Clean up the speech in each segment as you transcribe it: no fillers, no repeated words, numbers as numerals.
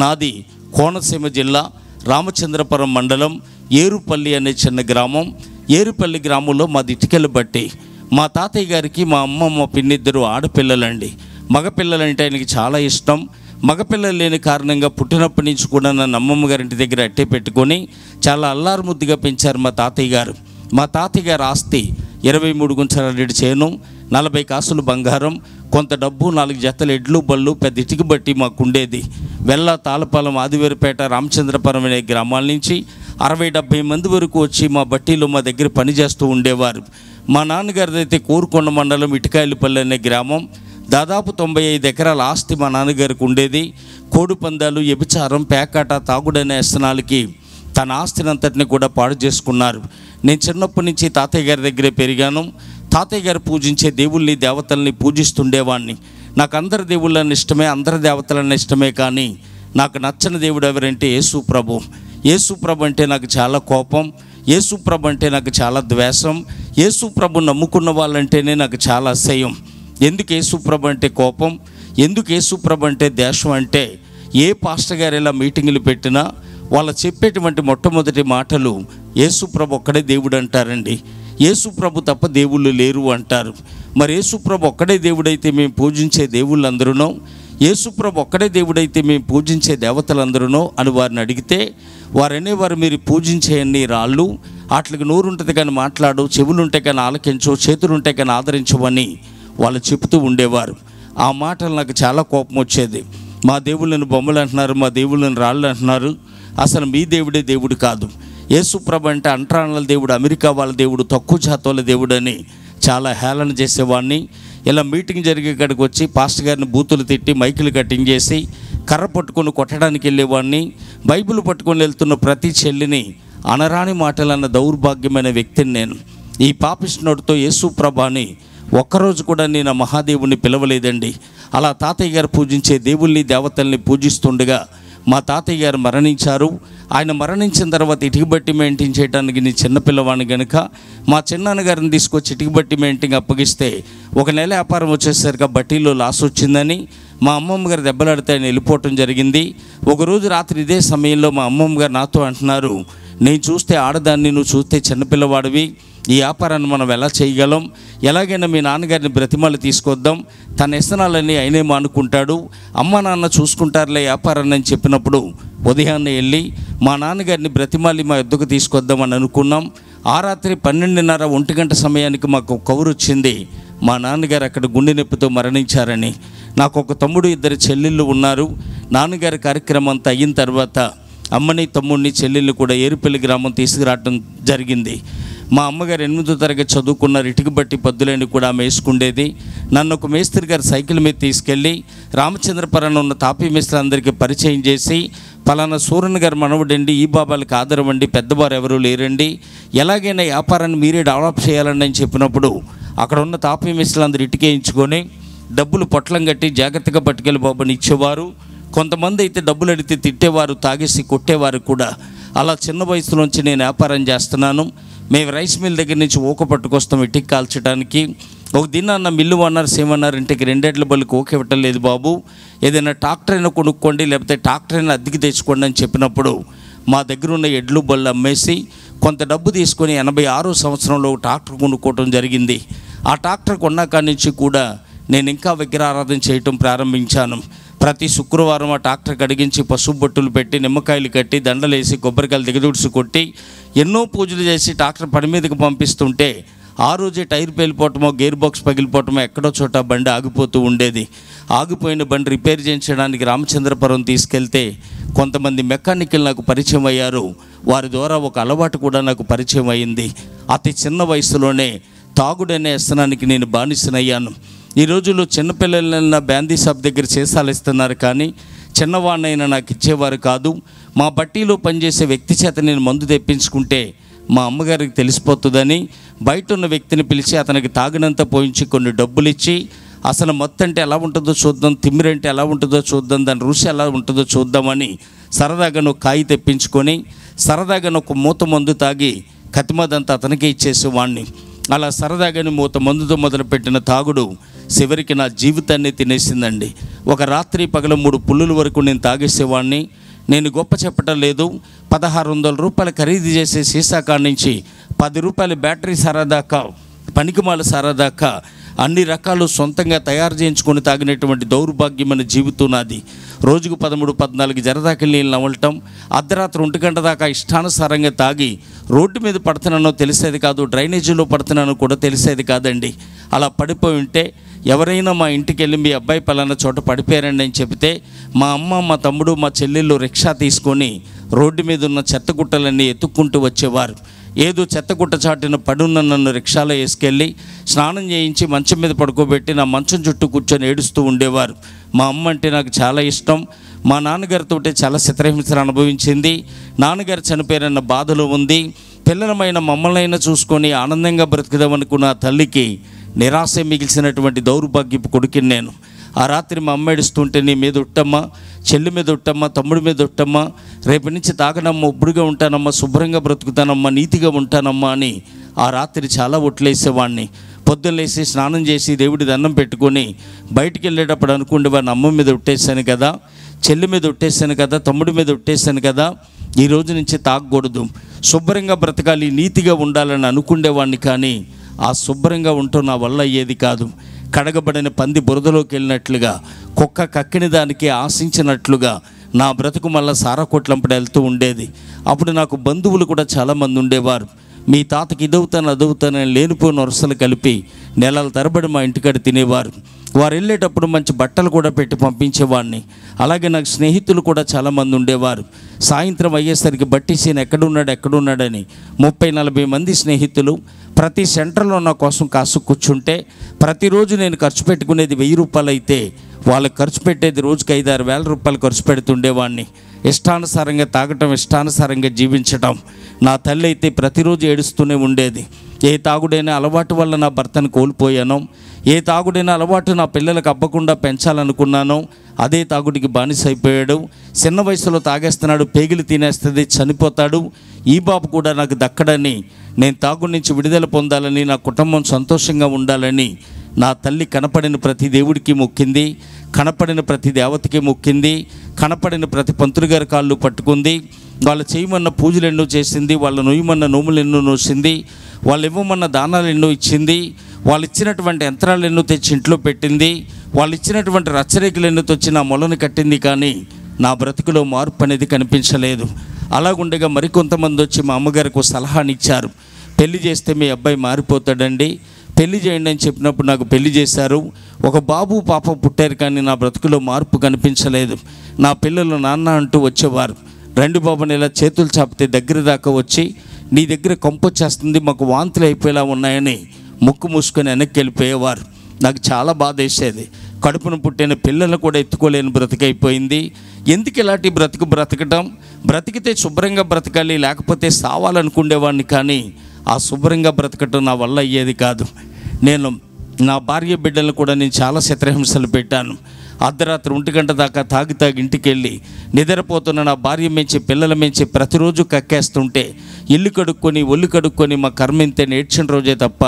నాది కోనసీమ జిల్లా రామచంద్రపురం మండలం ఏరుపల్లి అనే చిన్న గ్రామం. ఏరుపల్లి గ్రామంలో మాది ఇటుకలు బట్టి. మా తాతయ్య గారికి మా అమ్మమ్మ పిన్నిద్దరు ఆడపిల్లలండి. మగపిల్లలంటే ఆయనకి చాలా ఇష్టం. మగపిల్లలు లేని కారణంగా పుట్టినప్పటి నుంచి కూడా నన్ను అమ్మమ్మ గారింటి దగ్గర అట్టే పెట్టుకొని చాలా అల్లారు ముద్దుగా పెంచారు మా తాతయ్య గారు. మా తాతయ్య గారు ఆస్తి 23 గుంటల రెడ్డి చేను, 40 కాసులు బంగారం, కొంత డబ్బు, 4 జతల ఎడ్లు బళ్ళు, పెద్ద ఇటుక బట్టి మాకు ఉండేది. వెల్ల, తాళపాలెం, ఆదివేరుపేట, రామచంద్రపురం అనే గ్రామాల నుంచి 60-70 మంది వరకు వచ్చి మా బట్టీలో మా దగ్గర పనిచేస్తూ ఉండేవారు. మా నాన్నగారిదైతే కోరుకొండ మండలం ఇటుకాయలపల్లి అనే గ్రామం. దాదాపు 95 ఎకరాల ఆస్తి మా నాన్నగారికి ఉండేది. కోడి పందాలు, వ్యభిచారం, పేకాట, తాగుడనే వ్యసనాలకి తన ఆస్తిని అంతటిని కూడా పాడు చేసుకున్నారు. నేను చిన్నప్పటి నుంచి తాతయ్య గారి దగ్గరే పెరిగాను. తాతయ్య గారు పూజించే దేవుళ్ళని, దేవతల్ని పూజిస్తుండేవాడిని. నాకు అందరి దేవుళ్ళని ఇష్టమే, అందరి దేవతలన్న ఇష్టమే. కానీ నాకు నచ్చని దేవుడు ఎవరంటే యేసుప్రభు. యేసుప్రభు అంటే నాకు చాలా కోపం. యేసుప్రభు అంటే నాకు చాలా ద్వేషం. యేసుప్రభు నమ్ముకున్న వాళ్ళంటేనే నాకు చాలా అసహ్యం. ఎందుకు యేసుప్రభు అంటే కోపం, ఎందుకు యేసుప్రభు అంటే ద్వేషం అంటే, ఏ పాస్టర్ గారు ఇలా మీటింగులు పెట్టినా వాళ్ళు చెప్పేటువంటి మొట్టమొదటి మాటలు యేసుప్రభు ఒక్కడే దేవుడు అంటారండి. యేసుప్రభు తప్ప దేవుళ్ళు లేరు అంటారు. మరి యేసుప్రభు ఒక్కడే దేవుడైతే మేము పూజించే దేవుళ్ళందరూనో, యేసుప్రభు ఒక్కడే దేవుడైతే మేము పూజించే దేవతలందరూనో అని వారిని అడిగితే వారు అనేవారు, మీరు పూజించే అన్ని రాళ్ళు వాటికి నోరు ఉంటుంది కానీ మాట్లాడు, చెవులుంటే కానీ ఆలకించు, చేతులుంటే కానీ ఆదరించవని వాళ్ళు చెబుతూ ఉండేవారు. ఆ మాటలు నాకు చాలా కోపం వచ్చేది. మా దేవుళ్ళని బొమ్మలు అంటున్నారు, మా దేవుళ్ళని రాళ్ళు అంటున్నారు, అసలు మీ దేవుడే దేవుడు కాదు. యేసుప్రభు అంటే అంటరానుల దేవుడు, అమెరికా వాళ్ళ దేవుడు, తక్కువ జాతుల దేవుడు అని చాలా హేళన చేసేవాడిని. ఇలా మీటింగ్ జరిగే కాడికి వచ్చి పాస్టర్ గారిని బూతులు తిట్టి మైకులు కటింగ్ చేసి కర్ర పట్టుకొని కొట్టడానికి వెళ్ళేవాడిని. బైబిల్ పట్టుకొని వెళ్తున్న ప్రతి చెల్లిని అనరాని మాటలన్న దౌర్భాగ్యమైన వ్యక్తిని నేను. ఈ పాపిష్నుడితో యేసుప్రభుని ఒక్కరోజు కూడా నేను ఆ మహాదేవుని పిలవలేదండి. అలా తాతయ్య గారు పూజించే దేవుళ్ళని, దేవతల్ని పూజిస్తుండగా మా తాతయ్య గారు మరణించారు. ఆయన మరణించిన తర్వాత ఇటుక బట్టి మెయింటైన్ చేయడానికి నేను చిన్నపిల్లవాడిని కనుక మా చిన్నాన్నగారిని తీసుకొచ్చి ఇటుక బట్టి మెయింటైన్ అప్పగిస్తే 1 నెల వ్యాపారం వచ్చేసరికి బట్టీలో లాస్ వచ్చిందని మా అమ్మమ్మ గారు దెబ్బలాడితే ఆయన వెళ్ళిపోవటం జరిగింది. ఒకరోజు రాత్రి ఇదే సమయంలో మా అమ్మమ్మ గారు నాతో అంటున్నారు, నేను చూస్తే ఆడదాన్ని, నువ్వు చూస్తే చిన్నపిల్లవాడివి, ఈ వ్యాపారాన్ని మనం ఎలా చేయగలం, ఎలాగైనా మీ నాన్నగారిని బ్రతిమాలు తీసుకొద్దాం, తన వ్యసనాలన్నీ ఆయనే మానుకుంటాడు, అమ్మ నాన్న చూసుకుంటారులే వ్యాపారాన్ని అని చెప్పినప్పుడు ఉదయాన్నే వెళ్ళి మా నాన్నగారిని బ్రతిమాలి మా యుద్ధకు తీసుకొద్దామని అనుకున్నాం. ఆ రాత్రి 12:30, 1 గంట సమయానికి మాకు కబురు వచ్చింది, మా నాన్నగారు అక్కడ గుండె నొప్పితో మరణించారని. నాకు ఒక తమ్ముడు, 2 చెల్లెళ్ళు ఉన్నారు. నాన్నగారి కార్యక్రమం అంతా అయిన తర్వాత అమ్మని, తమ్ముడిని, చెల్లెళ్ళు కూడా ఏరుపల్లి గ్రామం తీసుకురావడం జరిగింది. మా అమ్మగారు 8వ తరగతి చదువుకున్నారు. ఇటుక బట్టి పద్దులని కూడా ఆమె వేసుకుండేది. నన్ను ఒక మేస్త్రి గారు సైకిల్ మీద తీసుకెళ్ళి రామచంద్రపురంలో ఉన్న తాపీ మేస్త్రులందరికీ పరిచయం చేసి, పలానా సూరన్ గారు మనవడండి, ఈ బాబాలకు ఆదరవండి, పెద్దవారు ఎవరు లేరండి, ఎలాగైనా వ్యాపారాన్ని మీరే డెవలప్ చేయాలండి అని చెప్పినప్పుడు అక్కడ ఉన్న తాపీ మేస్త్రులందరూ ఇటుకేయించుకొని డబ్బులు పొట్లం కట్టి జాగ్రత్తగా పట్టుకెళ్ళి బాబాని ఇచ్చేవారు. కొంతమంది అయితే డబ్బులు అడిగితే తిట్టేవారు, తాగేసి కొట్టేవారు కూడా. అలా చిన్న వయసులోంచి నేను వ్యాపారం చేస్తున్నాను. మేము రైస్ మిల్ దగ్గర నుంచి ఊక పట్టుకొస్తాం ఇటుక కాల్చడానికి. ఒక దినాన్న మిల్లు ఓనర్స్ ఏమన్నారు, ఇంటికి 2 ఎడ్ల బళ్ళకి ఊక ఇవ్వటం లేదు బాబు, ఏదైనా ట్రాక్టర్ అయినా కొనుక్కోండి, లేకపోతే ట్రాక్టర్ అయినా అద్దెకి తెచ్చుకోండి అని చెప్పినప్పుడు మా దగ్గర ఉన్న ఎడ్లు బళ్ళు అమ్మేసి కొంత డబ్బు తీసుకొని 86వ సంవత్సరంలో ట్రాక్టర్ కొనుక్కోవటం జరిగింది. ఆ ట్రాక్టర్ కొన్నాకాడి నుంచి కూడా నేను ఇంకా విగ్రహారాధన చేయటం ప్రారంభించాను. ప్రతి శుక్రవారం ఆ ట్రాక్టర్ కడిగించి పసుపు బొట్టులు పెట్టి, నిమ్మకాయలు కట్టి, దండలేసి, కొబ్బరికాయలు దిగదుడిసి కొట్టి ఎన్నో పూజలు చేసి ట్రాక్టర్ పని మీదకి పంపిస్తుంటే ఆ రోజే టైర్ పేలిపోవటమో, గేర్ బాక్స్ పగిలిపోవటమో, ఎక్కడో చోట బండి ఆగిపోతూ ఉండేది. ఆగిపోయిన బండి రిపేర్ చేయించడానికి రామచంద్రపురం తీసుకెళ్తే కొంతమంది మెకానికల్ నాకు పరిచయం అయ్యారు. వారి ద్వారా ఒక అలవాటు కూడా నాకు పరిచయం అయింది. అతి చిన్న వయసులోనే తాగుడనే వ్యసనానికి నేను బానిసనయ్యాను. ఈ రోజుల్లో చిన్నపిల్లలైనా బ్యాందీ షాప్ దగ్గర సీసాలు ఇస్తున్నారు, కానీ చిన్నవాడినైనా నాకు ఇచ్చేవారు కాదు. మా బట్టీలో పనిచేసే వ్యక్తి చేత నేను మందు తెప్పించుకుంటే మా అమ్మగారికి తెలిసిపోతుందని బయట ఉన్న వ్యక్తిని పిలిచి అతనికి తాగినంత పోయించి కొన్ని డబ్బులు ఇచ్చి, అసలు మొత్తం అంటే ఎలా ఉంటుందో చూద్దాం, తిమ్మిరంటే ఎలా ఉంటుందో చూద్దాం, దాని రుచి ఎలా ఉంటుందో చూద్దామని సరదాగా ఒక కాయి తెప్పించుకొని సరదాగా ఒక మూత మందు తాగి కతిమదంతా అతనికే ఇచ్చేసేవాడిని. అలా సరదాగానే మూత మందుతో మొదలుపెట్టిన తాగుడు చివరికి నా జీవితాన్ని తినేసిందండి. ఒక రాత్రి పగలు 3 పుల్లుల వరకు నేను తాగేసేవాడిని. నేను గొప్ప చెప్పటం లేదు. 1600 రూపాయలు ఖరీదు చేసే సీసా కాడ నుంచి 10 రూపాయల బ్యాటరీ సారా దాకా, పనికిమాల సారా దాకా అన్ని రకాలు సొంతంగా తయారు చేయించుకొని తాగినటువంటి దౌర్భాగ్యమైన జీవితం నాది. రోజుకు 13-14 జరదాకి నీళ్ళు నవ్వటం, అర్ధరాత్రి 1 గంట దాకా ఇష్టానుసారంగా తాగి రోడ్డు మీద పడుతున్నానో తెలిసేది కాదు, డ్రైనేజీలో పడుతున్నానో కూడా తెలిసేది కాదండి. అలా పడిపోయి ఉంటే ఎవరైనా మా ఇంటికి వెళ్ళి మీ అబ్బాయి పలానా చోట పడిపోయారండి అని చెబితే మా అమ్మ, మా తమ్ముడు, మా చెల్లెళ్ళు రిక్షా తీసుకొని రోడ్డు మీద ఉన్న చెత్తగుట్టలన్నీ ఎత్తుక్కుంటూ వచ్చేవారు. ఏదో చెత్తగుట్ట చాటున పడున్న నన్ను రిక్షాలో వేసుకెళ్ళి స్నానం చేయించి మంచం మీద పడుకోబెట్టి నా మంచం చుట్టూ కూర్చొని ఏడుస్తూ ఉండేవారు. మా అమ్మ అంటే నాకు చాలా ఇష్టం. మా నాన్నగారితో చాలా చిత్రహింసలు అనుభవించింది. నాన్నగారు చనిపోయారన్న బాధలో ఉంది. పిల్లలమైన మమ్మల్నైనా చూసుకొని ఆనందంగా బ్రతుకుదామనుకున్న తల్లికి నిరాశ మిగిల్చినటువంటి దౌర్భాగ్యపు కొడుకుని నేను. ఆ రాత్రి మా అమ్మ ఏడుస్తుంటే నీ మీద ఉట్టమ్మా, చెల్లి మీద ఉట్టమ్మా, తమ్ముడి మీద ఉట్టమ్మా, రేపు నుంచి తాగనమ్మా, ఉబ్బుడుగా ఉంటానమ్మా, శుభ్రంగా బ్రతుకుతానమ్మా, నీతిగా ఉంటానమ్మా అని ఆ రాత్రి చాలా ఒట్లేసేవాడిని. పొద్దున్నేసి స్నానం చేసి దేవుడి దండం పెట్టుకొని బయటికి వెళ్ళేటప్పుడు అనుకుండేవాడిని, అమ్మ మీద ఉట్టేసాను కదా, చెల్లి మీద ఉట్టేసాను కదా, తమ్ముడి మీద ఉట్టేసాను కదా, ఈ రోజు నుంచి తాగకూడదు, శుభ్రంగా బ్రతకాలి, నీతిగా ఉండాలని అనుకుండేవాడిని. కానీ ఆ శుభ్రంగా ఉంటూ నా వల్ల అయ్యేది కాదు. కడగబడిన పంది బురదలోకి వెళ్ళినట్లుగా, కుక్క కక్కిన దానికి ఆశించినట్లుగా నా బ్రతుకు మళ్ళీ సారాకొట్లంపడి వెళ్తూ ఉండేది. అప్పుడు నాకు బంధువులు కూడా చాలామంది ఉండేవారు. మీ తాతకి ఇదవుతాను అదవుతానని లేనిపోయిన వరుసలు కలిపి నెలల తరబడి మా ఇంటికాడ తినేవారు. వారు వెళ్ళేటప్పుడు మంచి బట్టలు కూడా పెట్టి పంపించేవాడిని. అలాగే నాకు స్నేహితులు కూడా చాలామంది ఉండేవారు. సాయంత్రం అయ్యేసరికి బట్టీసీని ఎక్కడున్నాడని 30-40 మంది స్నేహితులు ప్రతి సెంటర్లో నా కోసం కాసు కూర్చుంటే ప్రతిరోజు నేను ఖర్చు పెట్టుకునేది 1000 రూపాయలు అయితే వాళ్ళకి ఖర్చు పెట్టేది రోజుకి 5-6 వేల రూపాయలు ఖర్చు పెడుతుండేవాడిని. ఇష్టానుసారంగా తాగటం, ఇష్టానుసారంగా జీవించటం. నా తల్లి అయితే ప్రతిరోజు ఏడుస్తూనే ఉండేది. ఏ తాగుడైనా అలవాటు వల్ల నా భర్తను కోల్పోయానో, ఏ తాగుడైనా అలవాటు నా పిల్లలకు అబ్బకుండా పెంచాలనుకున్నానో అదే తాగుడికి బానిస అయిపోయాడు. చిన్న వయసులో తాగేస్తున్నాడు, పేగిలి తినేస్తుంది, చనిపోతాడు, ఈ బాబు కూడా నాకు దక్కడని, నేను తాగుడి నుంచి విడుదల పొందాలని, నా కుటుంబం సంతోషంగా ఉండాలని నా తల్లి కనపడిన ప్రతి దేవుడికి మొక్కింది, కనపడిన ప్రతి దేవతకి మొక్కింది, కనపడిన ప్రతి పంతులు గారి కాళ్ళు పట్టుకుంది. వాళ్ళు చేయమన్న పూజలు ఎన్నో చేసింది, వాళ్ళు నొయ్యమన్న నోములు ఎన్నో నోసింది, వాళ్ళు ఇవ్వమన్న దానాలు ఎన్నో ఇచ్చింది, వాళ్ళు ఇచ్చినటువంటి యంత్రాలు ఎన్నో తెచ్చి ఇంట్లో పెట్టింది, వాళ్ళు ఇచ్చినటువంటి రచ్చరేకులు ఎన్నో తెచ్చి నా మొలను కట్టింది. కానీ నా బ్రతుకులో మార్పు అనేది కనిపించలేదు. అలాగుండగా మరికొంతమంది వచ్చి మా అమ్మగారికి సలహానిచ్చారు, పెళ్లి చేస్తే మీ అబ్బాయి మారిపోతాడండి, పెళ్లి చేయండి అని చెప్పినప్పుడు నాకు పెళ్లి చేశారు. ఒక బాబు పాప పుట్టారు, కానీ నా బ్రతుకులో మార్పు కనిపించలేదు. నా పిల్లలు నాన్న అంటూ వచ్చేవారు. 2 బాబుని ఇలా చేతులు చాపితే దగ్గర దాకా వచ్చి నీ దగ్గర కంపొచ్చేస్తుంది, మాకు వాంతులు అయిపోయేలా ఉన్నాయని ముక్కు మూసుకొని వెనక్కి వెళ్ళిపోయేవారు. నాకు చాలా బాధ వేసేది. కడుపును పుట్టిన పిల్లలు కూడా ఎత్తుకోలేని బ్రతికైపోయింది. ఎందుకు ఇలాంటి బ్రతకటం? బ్రతికితే శుభ్రంగా బ్రతకాలి, లేకపోతే సావాలనుకునేవాడిని. కానీ ఆ శుభ్రంగా బ్రతకటం నా వల్ల అయ్యేది కాదు. నేను నా భార్య బిడ్డలను కూడా నేను చాలా చిత్రహింసలు పెట్టాను. అర్ధరాత్రి 1 గంట దాకా తాగి ఇంటికి వెళ్ళి నిద్రపోతున్న నా భార్య మెంచి, పిల్లల మెంచి ప్రతిరోజు కక్కేస్తుంటే ఇల్లు కడుక్కొని ఒళ్ళు కడుక్కొని మా కర్మెంతే నేర్చిన రోజే తప్ప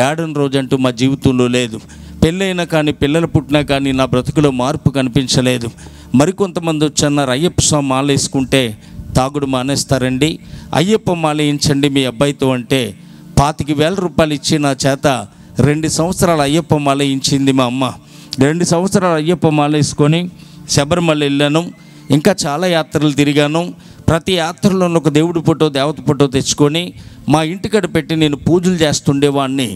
ఏడని రోజంటూ మా జీవితంలో లేదు. పెళ్ళైనా కానీ పిల్లలు పుట్టినా కానీ నా బ్రతుకులో మార్పు కనిపించలేదు. మరికొంతమంది వచ్చన్నారు, అయ్యప్ప స్వామి మాల వేసుకుంటే తాగుడు మానేస్తారండి, అయ్యప్ప మాల వేయించండి మీ అబ్బాయితో అంటే 25,000 రూపాయలు ఇచ్చి నా చేత 2 సంవత్సరాలు అయ్యప్ప మాల వేయించింది మా అమ్మ. 2 సంవత్సరాలు అయ్యప్ప మాల వేసుకొని శబరిమల వెళ్ళాను. ఇంకా చాలా యాత్రలు తిరిగాను. ప్రతి యాత్రలో ఒక దేవుడి ఫోటో, దేవత ఫోటో తెచ్చుకొని మా ఇంటికాడ పెట్టి నేను పూజలు చేస్తుండేవాడిని.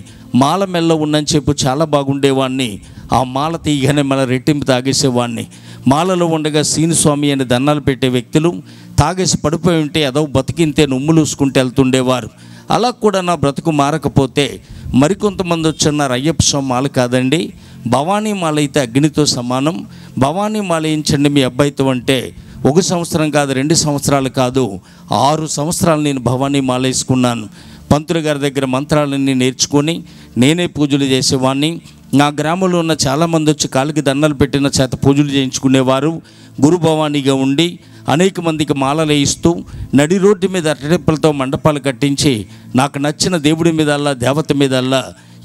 మాల మెల్ల ఉన్నని చెప్పి చాలా బాగుండేవాడిని. ఆ మాల తీయగానే మళ్ళీ రెట్టింపు తాగేసేవాడిని. మాలలో ఉండగా సీనుస్వామి అని దండాలు పెట్టే వ్యక్తులు తాగేసి పడిపోయి ఉంటే ఏదో బతికింతే నొమ్ములూసుకుంటూ వెళ్తుండేవారు. అలా కూడా నా బ్రతుకు మారకపోతే మరికొంతమంది వచ్చన్నారు, అయ్యప్ప స్వామి మాల కాదండి, భవానీ మాల అయితే అగ్నితో సమానం, భవానీ మాల వేయించండి మీ అబ్బాయితో అంటే 1 సంవత్సరం కాదు, 2 సంవత్సరాలు కాదు, 6 సంవత్సరాలు నేను భవానీ మాల వేసుకున్నాను. పంతులు గారి దగ్గర మంత్రాలన్నీ నేర్చుకొని నేనే పూజలు చేసేవాడిని. నా గ్రామంలో ఉన్న చాలామంది వచ్చి కాళ్ళకి దండాలు పెట్టిన చేత పూజలు చేయించుకునేవారు. గురు భవానీగా ఉండి అనేక మందికి మాలలు వేయిస్తూ నడి రోడ్డు మీద అట్టడెప్పలతో మండపాలు కట్టించి నాకు నచ్చిన దేవుడి మీదల్లా, దేవత మీదల్లా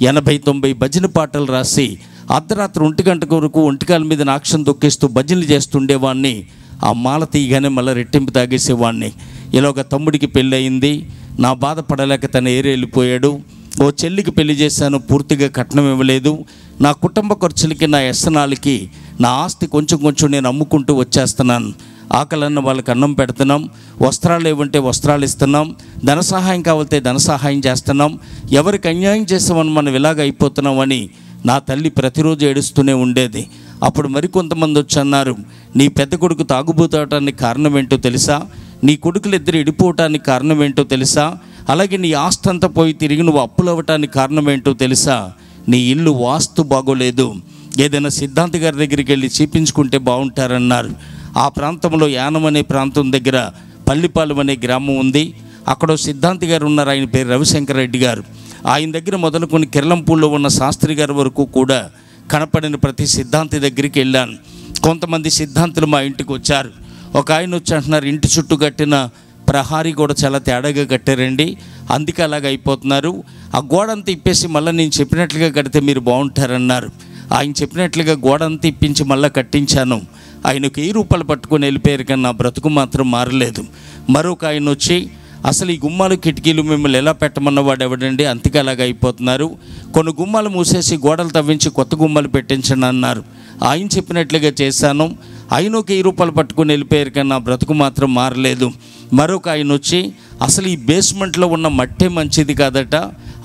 80-90 భజన పాటలు రాసి అర్ధరాత్రి 1 గంట వరకు ఒంటికాల మీద నాక్షం తొక్కేస్తూ భజనలు చేస్తుండేవాడిని. ఆ మాల తీయగానే మళ్ళీ రెట్టింపు తాగేసేవాడిని. ఇలాగ తమ్ముడికి పెళ్ళి అయింది. నా బాధపడలేక తను వెళ్ళిపోయాడు. ఓ చెల్లికి పెళ్లి చేశాను, పూర్తిగా కట్నం ఇవ్వలేదు. నా కుటుంబ ఖర్చులకి, నా వ్యసనాలకి, నా ఆస్తి కొంచెం కొంచెం నేను అమ్ముకుంటూ వచ్చేస్తున్నాను. ఆకలన్న వాళ్ళకి అన్నం పెడుతున్నాం, వస్త్రాలు ఏమంటే వస్త్రాలు ఇస్తున్నాం, ధన సహాయం కావాలితే ధన సహాయం చేస్తున్నాం. ఎవరికి అన్యాయం చేసామని మనం ఇలాగ అయిపోతున్నామని నా తల్లి ప్రతిరోజు ఏడుస్తూనే ఉండేది. అప్పుడు మరికొంతమంది వచ్చి అన్నారు, నీ పెద్ద కొడుకు తాగుబోతానికి కారణం ఏంటో తెలుసా, నీ కొడుకులు ఇద్దరు ఇడిపోవటానికి కారణం ఏంటో తెలుసా, అలాగే నీ ఆస్తి అంతా పోయి తిరిగి నువ్వు అప్పులు అవ్వటానికి కారణం ఏంటో తెలుసా, నీ ఇల్లు వాస్తు బాగోలేదు, ఏదైనా సిద్ధాంతి గారి దగ్గరికి వెళ్ళి చూపించుకుంటే బాగుంటారన్నారు. ఆ ప్రాంతంలో యానం అనే ప్రాంతం దగ్గర పల్లిపాలెం అనే గ్రామం ఉంది. అక్కడ సిద్ధాంతి గారు ఉన్నారు, ఆయన పేరు రవిశంకర్ రెడ్డి గారు. ఆయన దగ్గర మొదలుకొని కిర్లంపూడిలో ఉన్న శాస్త్రి గారి వరకు కూడా కనపడిన ప్రతి సిద్ధాంతి దగ్గరికి వెళ్ళాను. కొంతమంది సిద్ధాంతులు మా ఇంటికి వచ్చారు. ఒక ఆయన వచ్చి అంటున్నారు, ఇంటి చుట్టూ కట్టిన ప్రహారీ కూడా చాలా తేడాగా కట్టారండి, అందుకే అలాగ అయిపోతున్నారు. ఆ గోడ అంతా ఇప్పేసి మళ్ళీ నేను చెప్పినట్లుగా కడితే మీరు బాగుంటారన్నారు. ఆయన చెప్పినట్లుగా గోడ అంతా ఇప్పించి మళ్ళీ కట్టించాను. ఆయనకు 1000 రూపాయలు పట్టుకొని వెళ్ళిపోయారు, కానీ నా బ్రతుకు మాత్రం మారలేదు. మరొక ఆయన వచ్చి, అసలు ఈ గుమ్మాలు కిటికీలు మిమ్మల్ని ఎలా పెట్టమన్నవాడు ఎవడండి, అంతగా అలాగ అయిపోతున్నారు, కొన్ని గుమ్మాలు మూసేసి గోడలు తవ్వించి కొత్త గుమ్మాలు పెట్టించండి అన్నారు. ఆయన చెప్పినట్లుగా చేశాను. ఆయన ఒక 1000 రూపాయలు పట్టుకొని వెళ్ళిపోయారు, కానీ నా బ్రతుకు మాత్రం మారలేదు. మరొక ఆయన వచ్చి, అసలు ఈ బేస్మెంట్లో ఉన్న మట్టే మంచిది కాదట,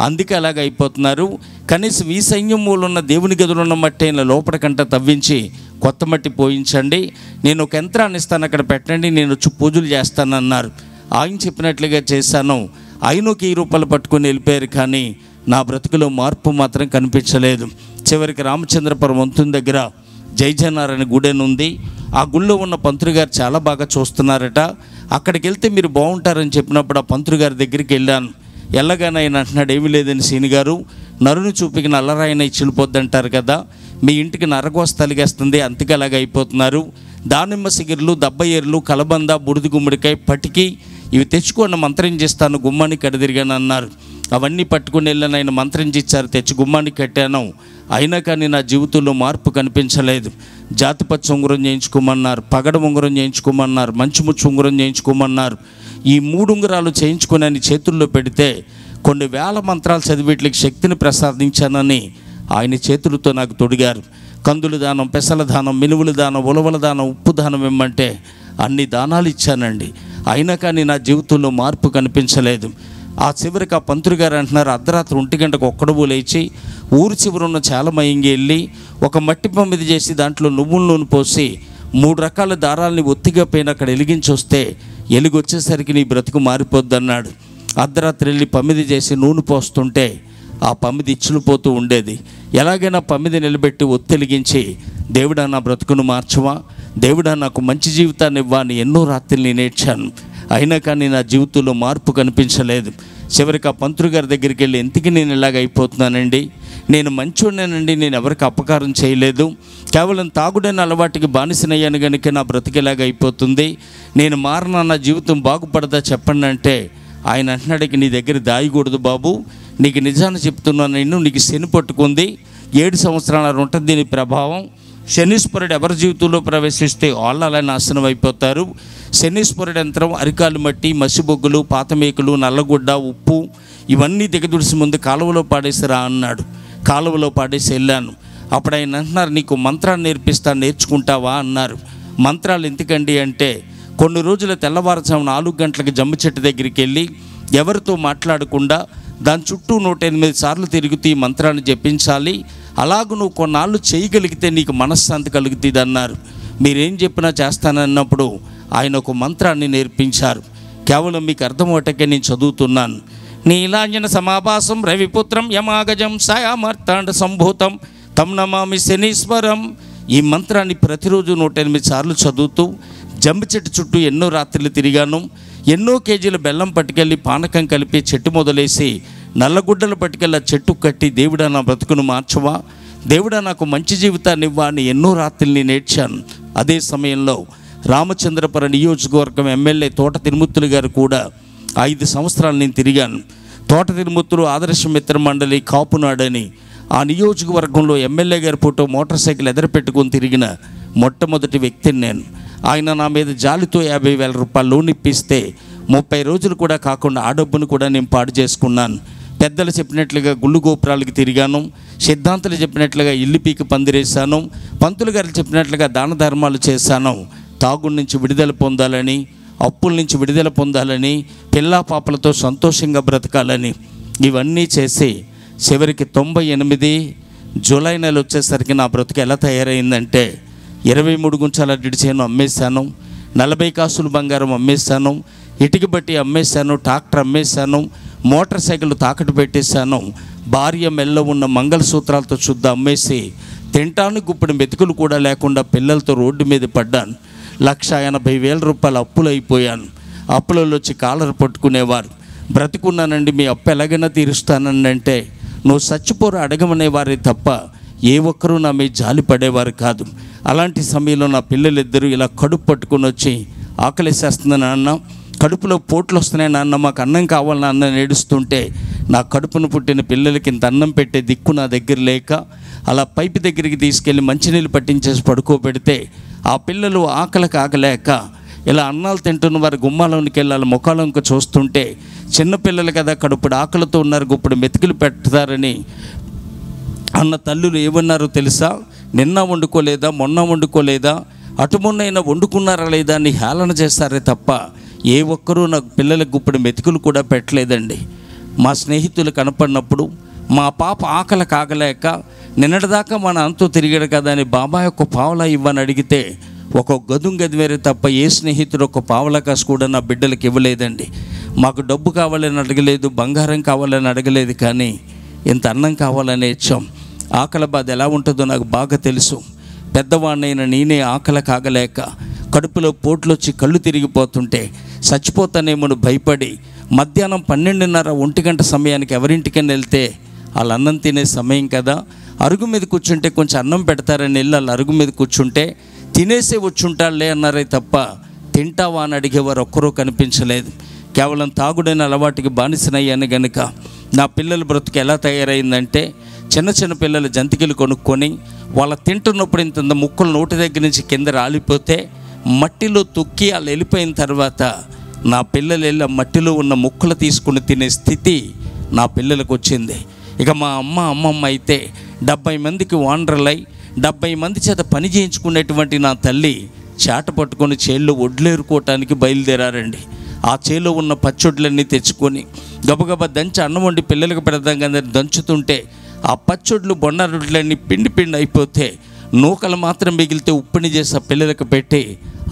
అందుకే అలాగ అయిపోతున్నారు, కనీసం ఈ సైన్యం మూలున్న దేవుని గదులు ఉన్న మట్టి అయిన లోపలికంట తవ్వించి కొత్త మట్టి పోయించండి, నేను ఒక యంత్రాన్ని ఇస్తాను, అక్కడ పెట్టండి, నేను వచ్చి పూజలు చేస్తానన్నారు. ఆయన చెప్పినట్లుగా చేశాను. ఆయన ఒక 1000 రూపాయలు పట్టుకొని వెళ్ళిపోయారు, కానీ నా బ్రతుకులో మార్పు మాత్రం కనిపించలేదు. చివరికి రామచంద్రపురం వంతుని దగ్గర జయజనారాయణ గుడి అని ఉంది. ఆ గుళ్ళో ఉన్న పంతులు గారు చాలా బాగా చూస్తున్నారట, అక్కడికి వెళ్తే మీరు బాగుంటారని చెప్పినప్పుడు ఆ పంతులు గారి దగ్గరికి వెళ్ళాను. వెళ్ళగానే ఆయన అంటున్నాడు, ఏమీ లేదని సీని గారు, నరుని చూపికి నల్లరాయన ఇచ్చిపోద్ది అంటారు కదా, మీ ఇంటికి నరకోస తలిగేస్తుంది, అంతగా అలాగ అయిపోతున్నారు. దానిమ్మ సిగిర్లు, దబ్బయ్యర్లు, కలబంద, బుడిది గుమ్మడికాయ, పటికి ఇవి తెచ్చుకొని మంత్రం చేస్తాను, గుమ్మానికి కడదిరిగాను అన్నారు. అవన్నీ పట్టుకుని వెళ్ళాను. ఆయన మంత్రం ఇచ్చారు, తెచ్చి గుమ్మానికి కట్టాను. అయినా కానీ నా జీవితంలో మార్పు కనిపించలేదు. జాతిపచ్చ ఉంగరం చేయించుకోమన్నారు, పగడ ఉంగరం చేయించుకోమన్నారు, మంచుముచ్చు ఉంగరం చేయించుకోమన్నారు. ఈ 3 ఉంగరాలు చేయించుకొని ఆయన చేతుల్లో పెడితే కొన్ని వేల మంత్రాలు చదివేట్లకి శక్తిని ప్రసాదించానని ఆయన చేతులతో నాకు తొడిగారు. కందుల దానం, పెసల దానం, మినువుల దానం, ఉలవల దానం, ఉప్పు దానం ఇమ్మంటే అన్ని దానాలు ఇచ్చానండి. అయినా కానీ నా జీవితంలో మార్పు కనిపించలేదు. ఆ చివరికి ఆ పంతులు గారు అంటున్నారు, అర్ధరాత్రి 1 గంటకు ఒక్కడబూ లేచి ఊరు చివరున్న చాలా మయంగి వెళ్ళి ఒక మట్టి పంపిది చేసి దాంట్లో నువ్వుల నూనె పోసి 3 రకాల దారాలని ఒత్తిగా పైన అక్కడ వెలిగించి వస్తే ఎలుగొచ్చేసరికి నీ బ్రతుకు మారిపోద్ది అన్నాడు. అర్ధరాత్రి వెళ్ళి పమ్మిది చేసి నూనె పోస్తుంటే ఆ పమ్మిది ఇచ్చులుపోతూ ఉండేది. ఎలాగైనా పమ్మిది నిలబెట్టి ఒత్తెలిగించి, దేవుడా నా బ్రతుకును మార్చవా, దేవుడా నాకు మంచి జీవితాన్ని ఇవ్వా అని ఎన్నో రాత్రులు నేను ఏడ్చాను. అయినా కానీ నా జీవితంలో మార్పు కనిపించలేదు. చివరికి ఆ పంతులు గారి దగ్గరికి వెళ్ళి, ఎందుకు నేను ఇలాగ అయిపోతున్నానండి, నేను మంచోడినేనండి, నేను ఎవరికి అపకారం చేయలేదు, కేవలం తాగుడైన అలవాటుకి బానిసనయ్యాను కనుక నా బ్రతికి ఇలాగ అయిపోతుంది, నేను మారిన నా జీవితం బాగుపడదా చెప్పండి అంటే ఆయన అంటున్నాడికి, నీ దగ్గర దాయకూడదు బాబు, నీకు నిజాన్ని చెప్తున్నాను, నీకు శని పట్టుకుంది, 7 సంవత్సరాలు ఉంటుంది దీని ప్రభావం. శనీశ్వరుడు ఎవరి జీవితంలో ప్రవేశిస్తే వాళ్ళు అలా నాశనం అయిపోతారు. శనీశ్వరుడు యంత్రం అరికాలు మట్టి, మసిబొగ్గులు, పాతమేకులు, నల్లగుడ్డ, ఉప్పు ఇవన్నీ దిగదుడిసి ముందు కాలువలో పాడేసిరా అన్నాడు. కాలువలో పాడేసి వెళ్ళాను. అప్పుడు ఆయన అంటున్నారు, నీకు మంత్రాన్ని నేర్పిస్తాను, నేర్చుకుంటావా అన్నారు. మంత్రాలు ఎందుకండి అంటే, కొన్ని రోజుల తెల్లవారుజామున 4 గంటలకు జమ్మి చెట్టు దగ్గరికి వెళ్ళి ఎవరితో మాట్లాడకుండా దాని చుట్టూ 108 సార్లు తిరుగుతూ ఈ మంత్రాన్ని జపించాలి, అలాగ నువ్వు కొన్నాళ్ళు చేయగలిగితే నీకు మనశ్శాంతి కలుగుతుంది అన్నారు. మీరేం చెప్పినా చేస్తానన్నప్పుడు ఆయన ఒక మంత్రాన్ని నేర్పించారు. కేవలం మీకు అర్థమవటకే నేను చదువుతున్నాను. నీలాంజన సమాభాసం రవిపుత్రం యమాగజం సాయామార్తాండ సంభూతం తం నమామి శనీశ్వరం. ఈ మంత్రాన్ని ప్రతిరోజు 108 సార్లు చదువుతూ జంబి చెట్టు చుట్టూ ఎన్నో రాత్రులు తిరిగాను. ఎన్నో కేజీల బెల్లం పట్టుకెళ్ళి పానకం కలిపి చెట్టు మొదలేసి నల్లగుడ్డలు పట్టుకెళ్ళి చెట్టు కట్టి, దేవుడా నా బ్రతుకును మార్చవా, దేవుడా నాకు మంచి జీవితాన్ని ఇవ్వా అని ఎన్నో రాత్రులు నేను ఏడ్చాను. అదే సమయంలో రామచంద్రపురం నియోజకవర్గం ఎమ్మెల్యే తోట తిరుమూర్తులు గారు కూడా 5 సంవత్సరాలు నేను తిరిగాను. తోట తిరుమూర్తులు ఆదర్శ మిత్ర మండలి కాపునాడని ఆ నియోజకవర్గంలో ఎమ్మెల్యే గారి ఫోటో మోటార్ సైకిల్ ఎదురుపెట్టుకొని తిరిగిన మొట్టమొదటి వ్యక్తిని నేను. ఆయన నా మీద జాలితో 50,000 రూపాయలు లోన్ ఇప్పిస్తే 30 రోజులు కూడా కాకుండా ఆ డబ్బును కూడా నేను పాడు చేసుకున్నాను. పెద్దలు చెప్పినట్లుగా గుళ్ళు గోపురాలకు తిరిగాను, సిద్ధాంతులు చెప్పినట్లుగా ఇల్లు పీకి పందిరేశాను, పంతులు గారు చెప్పినట్లుగా దాన ధర్మాలు చేశాను. తాగుడు నుంచి విడుదల పొందాలని, అప్పుల నుంచి విడుదల పొందాలని, పిల్లా పాపలతో సంతోషంగా బ్రతకాలని ఇవన్నీ చేసి చివరికి 98 జూలై నెల వచ్చేసరికి నా బ్రతుకు ఎలా తయారైందంటే 23 గుంచాల డిడిచేను అమ్మేశాను, 40 కాసులు బంగారం అమ్మేశాను, ఇటుక బట్టి అమ్మేశాను, ట్రాక్టర్ అమ్మేశాను, మోటార్ సైకిల్ తాకట్టు పెట్టేశాను, భార్య మెల్ల ఉన్న మంగళసూత్రాలతో శుద్ధ అమ్మేసి తింటానికి ఇప్పుడు మెతుకులు కూడా లేకుండా పిల్లలతో రోడ్డు మీద పడ్డాను. 1,80,000 రూపాయలు అప్పులు అయిపోయాను. అప్పులలో వచ్చి కాలర్ పట్టుకునేవారు. బ్రతికున్నానండి, మీ అప్పు ఎలాగైనా తీరుస్తానండి అంటే నువ్వు చచ్చిపోరు అడగమనేవారే తప్ప ఏ ఒక్కరూ నా మీద జాలి పడేవారు కాదు. అలాంటి సమయంలో నా పిల్లలిద్దరూ ఇలా కడుపు పట్టుకుని వచ్చి ఆకలేసేస్తుంది నాన్న, కడుపులో పోట్లు వస్తున్నాయి నాన్న, మాకు అన్నం కావాలి నాన్న ఏడుస్తుంటే నా కడుపును పుట్టిన పిల్లలకి ఇంత అన్నం పెట్టే దిక్కు నా దగ్గర లేక అలా పైపు దగ్గరికి తీసుకెళ్ళి మంచినీళ్ళు పట్టించేసి పడుకోబెడితే ఆ పిల్లలు ఆకలికి ఆగలేక ఇలా అన్నాలు తింటున్న వారి గుమ్మాలోనికి వెళ్ళాలి ముఖాలంక చూస్తుంటే చిన్నపిల్లలు కదా కడుపుడు ఆకలితో ఉన్నారు, గుప్పుడు మెతుకులు పెడతారని అన్న తల్లులు ఏమన్నారో తెలుసా? నిన్న వండుకోలేదా, మొన్న వండుకోలేదా, అటుమున్నైనా వండుకున్నారా లేదా అని హేళన చేస్తారే తప్ప ఏ ఒక్కరూ నాకు పిల్లలకు గుప్పుడు మెతుకులు కూడా పెట్టలేదండి. మా స్నేహితులు కనపడినప్పుడు మా పాప ఆకలి కాగలేక నిన్నటిదాకా మా నాన్నతో తిరిగాడు కదా అని బాబాయ్ ఒక పావలా ఇవ్వని అడిగితే ఒక గది వేరే తప్ప ఏ స్నేహితుడు ఒక పావలా కాసు కూడా నా బిడ్డలకు ఇవ్వలేదండి. మాకు డబ్బు కావాలని అడగలేదు, బంగారం కావాలని అడగలేదు, కానీ ఇంత అన్నం కావాలని ఇచ్చాం. ఆకలి బాధ ఎలా ఉంటుందో నాకు బాగా తెలుసు. పెద్దవాడినైనా నేనే ఆకలి కాగలేక కడుపులో పోట్లు వచ్చి కళ్ళు తిరిగిపోతుంటే చచ్చిపోతానేమో భయపడి మధ్యాహ్నం 12:30 1 గంట సమయానికి ఎవరింటికైనా వెళ్తే వాళ్ళు అన్నం తినే సమయం కదా, అరుగు మీద కూర్చుంటే కొంచెం అన్నం పెడతారని వెళ్ళి వాళ్ళు అరుగు మీద కూర్చుంటే తినేసే వచ్చుంటాడులే అన్నారే తప్ప తింటావా అని అడిగేవారు ఒక్కరూ కనిపించలేదు. కేవలం తాగుడైన అలవాటుకి బానిసనయ్యాను గనుక నా పిల్లల బ్రతుకు ఎలా తయారైందంటే చిన్న చిన్న పిల్లలు జంతికలు కొనుక్కొని వాళ్ళ తింటున్నప్పుడు ఇంత ముక్కలు నోటి దగ్గర నుంచి కింద రాలిపోతే మట్టిలో తొక్కి వాళ్ళు వెళ్ళిపోయిన తర్వాత నా పిల్లలు వెళ్ళి మట్టిలో ఉన్న ముక్కలు తీసుకుని తినే స్థితి నా పిల్లలకు వచ్చింది. ఇక మా అమ్మమ్మ అయితే 70 మందికి ఓనర్లై 70 మంది చేత పని చేయించుకునేటువంటి నా తల్లి చేట పట్టుకొని చేళ్ళు ఒడ్లేరుకోవటానికి బయలుదేరారండి. ఆ చేలో ఉన్న పచ్చొడ్లన్నీ తెచ్చుకొని గబగబా దంచి అన్నం వండి పిల్లలకు పెడదాం కదా దంచుతుంటే ఆ పచ్చొడ్లు బొండారొడ్లన్నీ పిండి అయిపోతే నూకలు మాత్రం మిగిలితే ఉప్పిని చేసి పిల్లలకు పెట్టి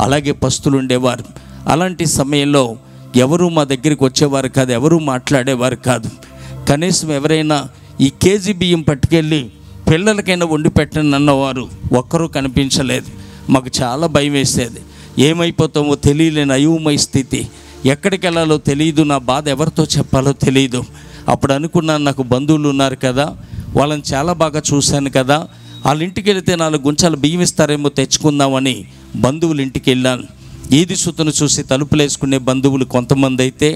అలాగే పస్తులు ఉండేవారు. అలాంటి సమయంలో ఎవరూ మా దగ్గరికి వచ్చేవారు కాదు, ఎవరూ మాట్లాడేవారు కాదు. కనీసం ఎవరైనా ఈ కేజీ బియ్యం పట్టుకెళ్ళి పిల్లలకైనా వండి పెట్టండి అన్నవారు ఒక్కరూ కనిపించలేదు. మాకు చాలా భయం వేసేది. ఏమైపోతామో తెలియలేని అయోమయ స్థితి, ఎక్కడికి వెళ్ళాలో తెలియదు, నా బాధ ఎవరితో చెప్పాలో తెలియదు. అప్పుడు అనుకున్నాను, నాకు బంధువులు ఉన్నారు కదా, వాళ్ళని చాలా బాగా చూశాను కదా, వాళ్ళ ఇంటికి వెళితే 4 గుంచాలు బియ్యం ఇస్తారేమో తెచ్చుకుందామని బంధువుల ఇంటికి వెళ్ళాను. ఈది సుతను చూసి తలుపులు వేసుకునే బంధువులు కొంతమంది అయితే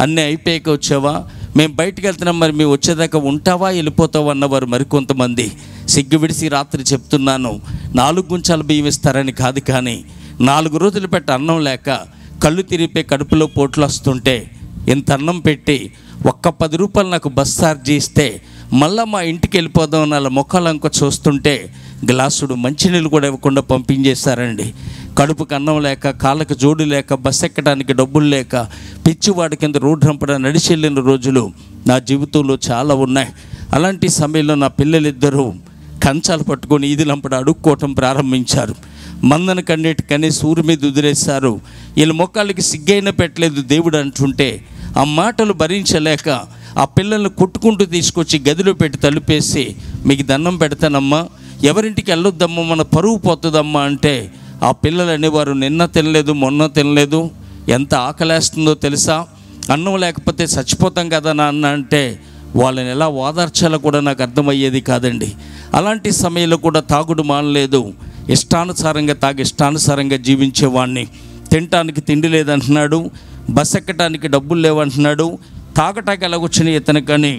అన్నీ అయిపోయాక వచ్చావా, మేము బయటికి వెళ్తున్నాం, మరి మేము వచ్చేదాకా ఉంటావా వెళ్ళిపోతావా అన్నవారు మరికొంతమంది. సిగ్గు విడిసి రాత్రి చెప్తున్నాను, 4 గుంచాలు బియ్యం ఇస్తారని కాదు, కానీ 4 రోజులు పెట్టి అన్నం లేక కళ్ళు తిరిగిపోయి కడుపులో పోట్లు వస్తుంటే ఇంత అన్నం పెట్టి ఒక్క 10 రూపాయలు నాకు బస్ ఛార్జీ ఇస్తే మళ్ళీ మా ఇంటికి వెళ్ళిపోదాం వాళ్ళ ముఖాలంక చూస్తుంటే గ్లాసుడు మంచినీళ్ళు కూడా ఇవ్వకుండా పంపించేశారండి. కడుపుకు అన్నం లేక, కాళ్ళకు జోడు లేక, బస్ ఎక్కడానికి డబ్బులు లేక పిచ్చివాడి కింద రోడ్డు రంపడ నడిచి వెళ్ళిన రోజులు నా జీవితంలో చాలా ఉన్నాయి. అలాంటి సమయంలో నా పిల్లలిద్దరూ కంచాలు పట్టుకొని ఈది లంపడ అడుక్కోవటం ప్రారంభించారు. మందన కన్నీటి కనీసి ఊరి మీద ఉదిరేశారు. వీళ్ళ మొక్కలకి సిగ్గైనా పెట్టలేదు దేవుడు అంటుంటే ఆ మాటలు భరించలేక ఆ పిల్లల్ని కొట్టుకుంటూ తీసుకొచ్చి గదిలో పెట్టి తలుపేసి మీకు దండం పెడతానమ్మా, ఎవరింటికి వెళ్ళొద్దమ్మా, మన పరువు పోతుందమ్మా అంటే ఆ పిల్లలు అనేవారు నిన్న తినలేదు, మొన్న తినలేదు, ఎంత ఆకలేస్తుందో తెలుసా, అన్నం లేకపోతే చచ్చిపోతాం కదా నాన్న అంటే వాళ్ళని ఎలా ఓదార్చాలో కూడా నాకు అర్థమయ్యేది కాదండి. అలాంటి సమయంలో కూడా తాగుడు మానలేదు. ఇష్టానుసారంగా తాగి ఇష్టానుసారంగా జీవించేవాడిని. తినటానికి తిండి లేదంటున్నాడు, బస్ ఎక్కడానికి డబ్బులు లేవంటున్నాడు, తాగటానికి ఎలాగొచ్చినాయి ఇతను. కానీ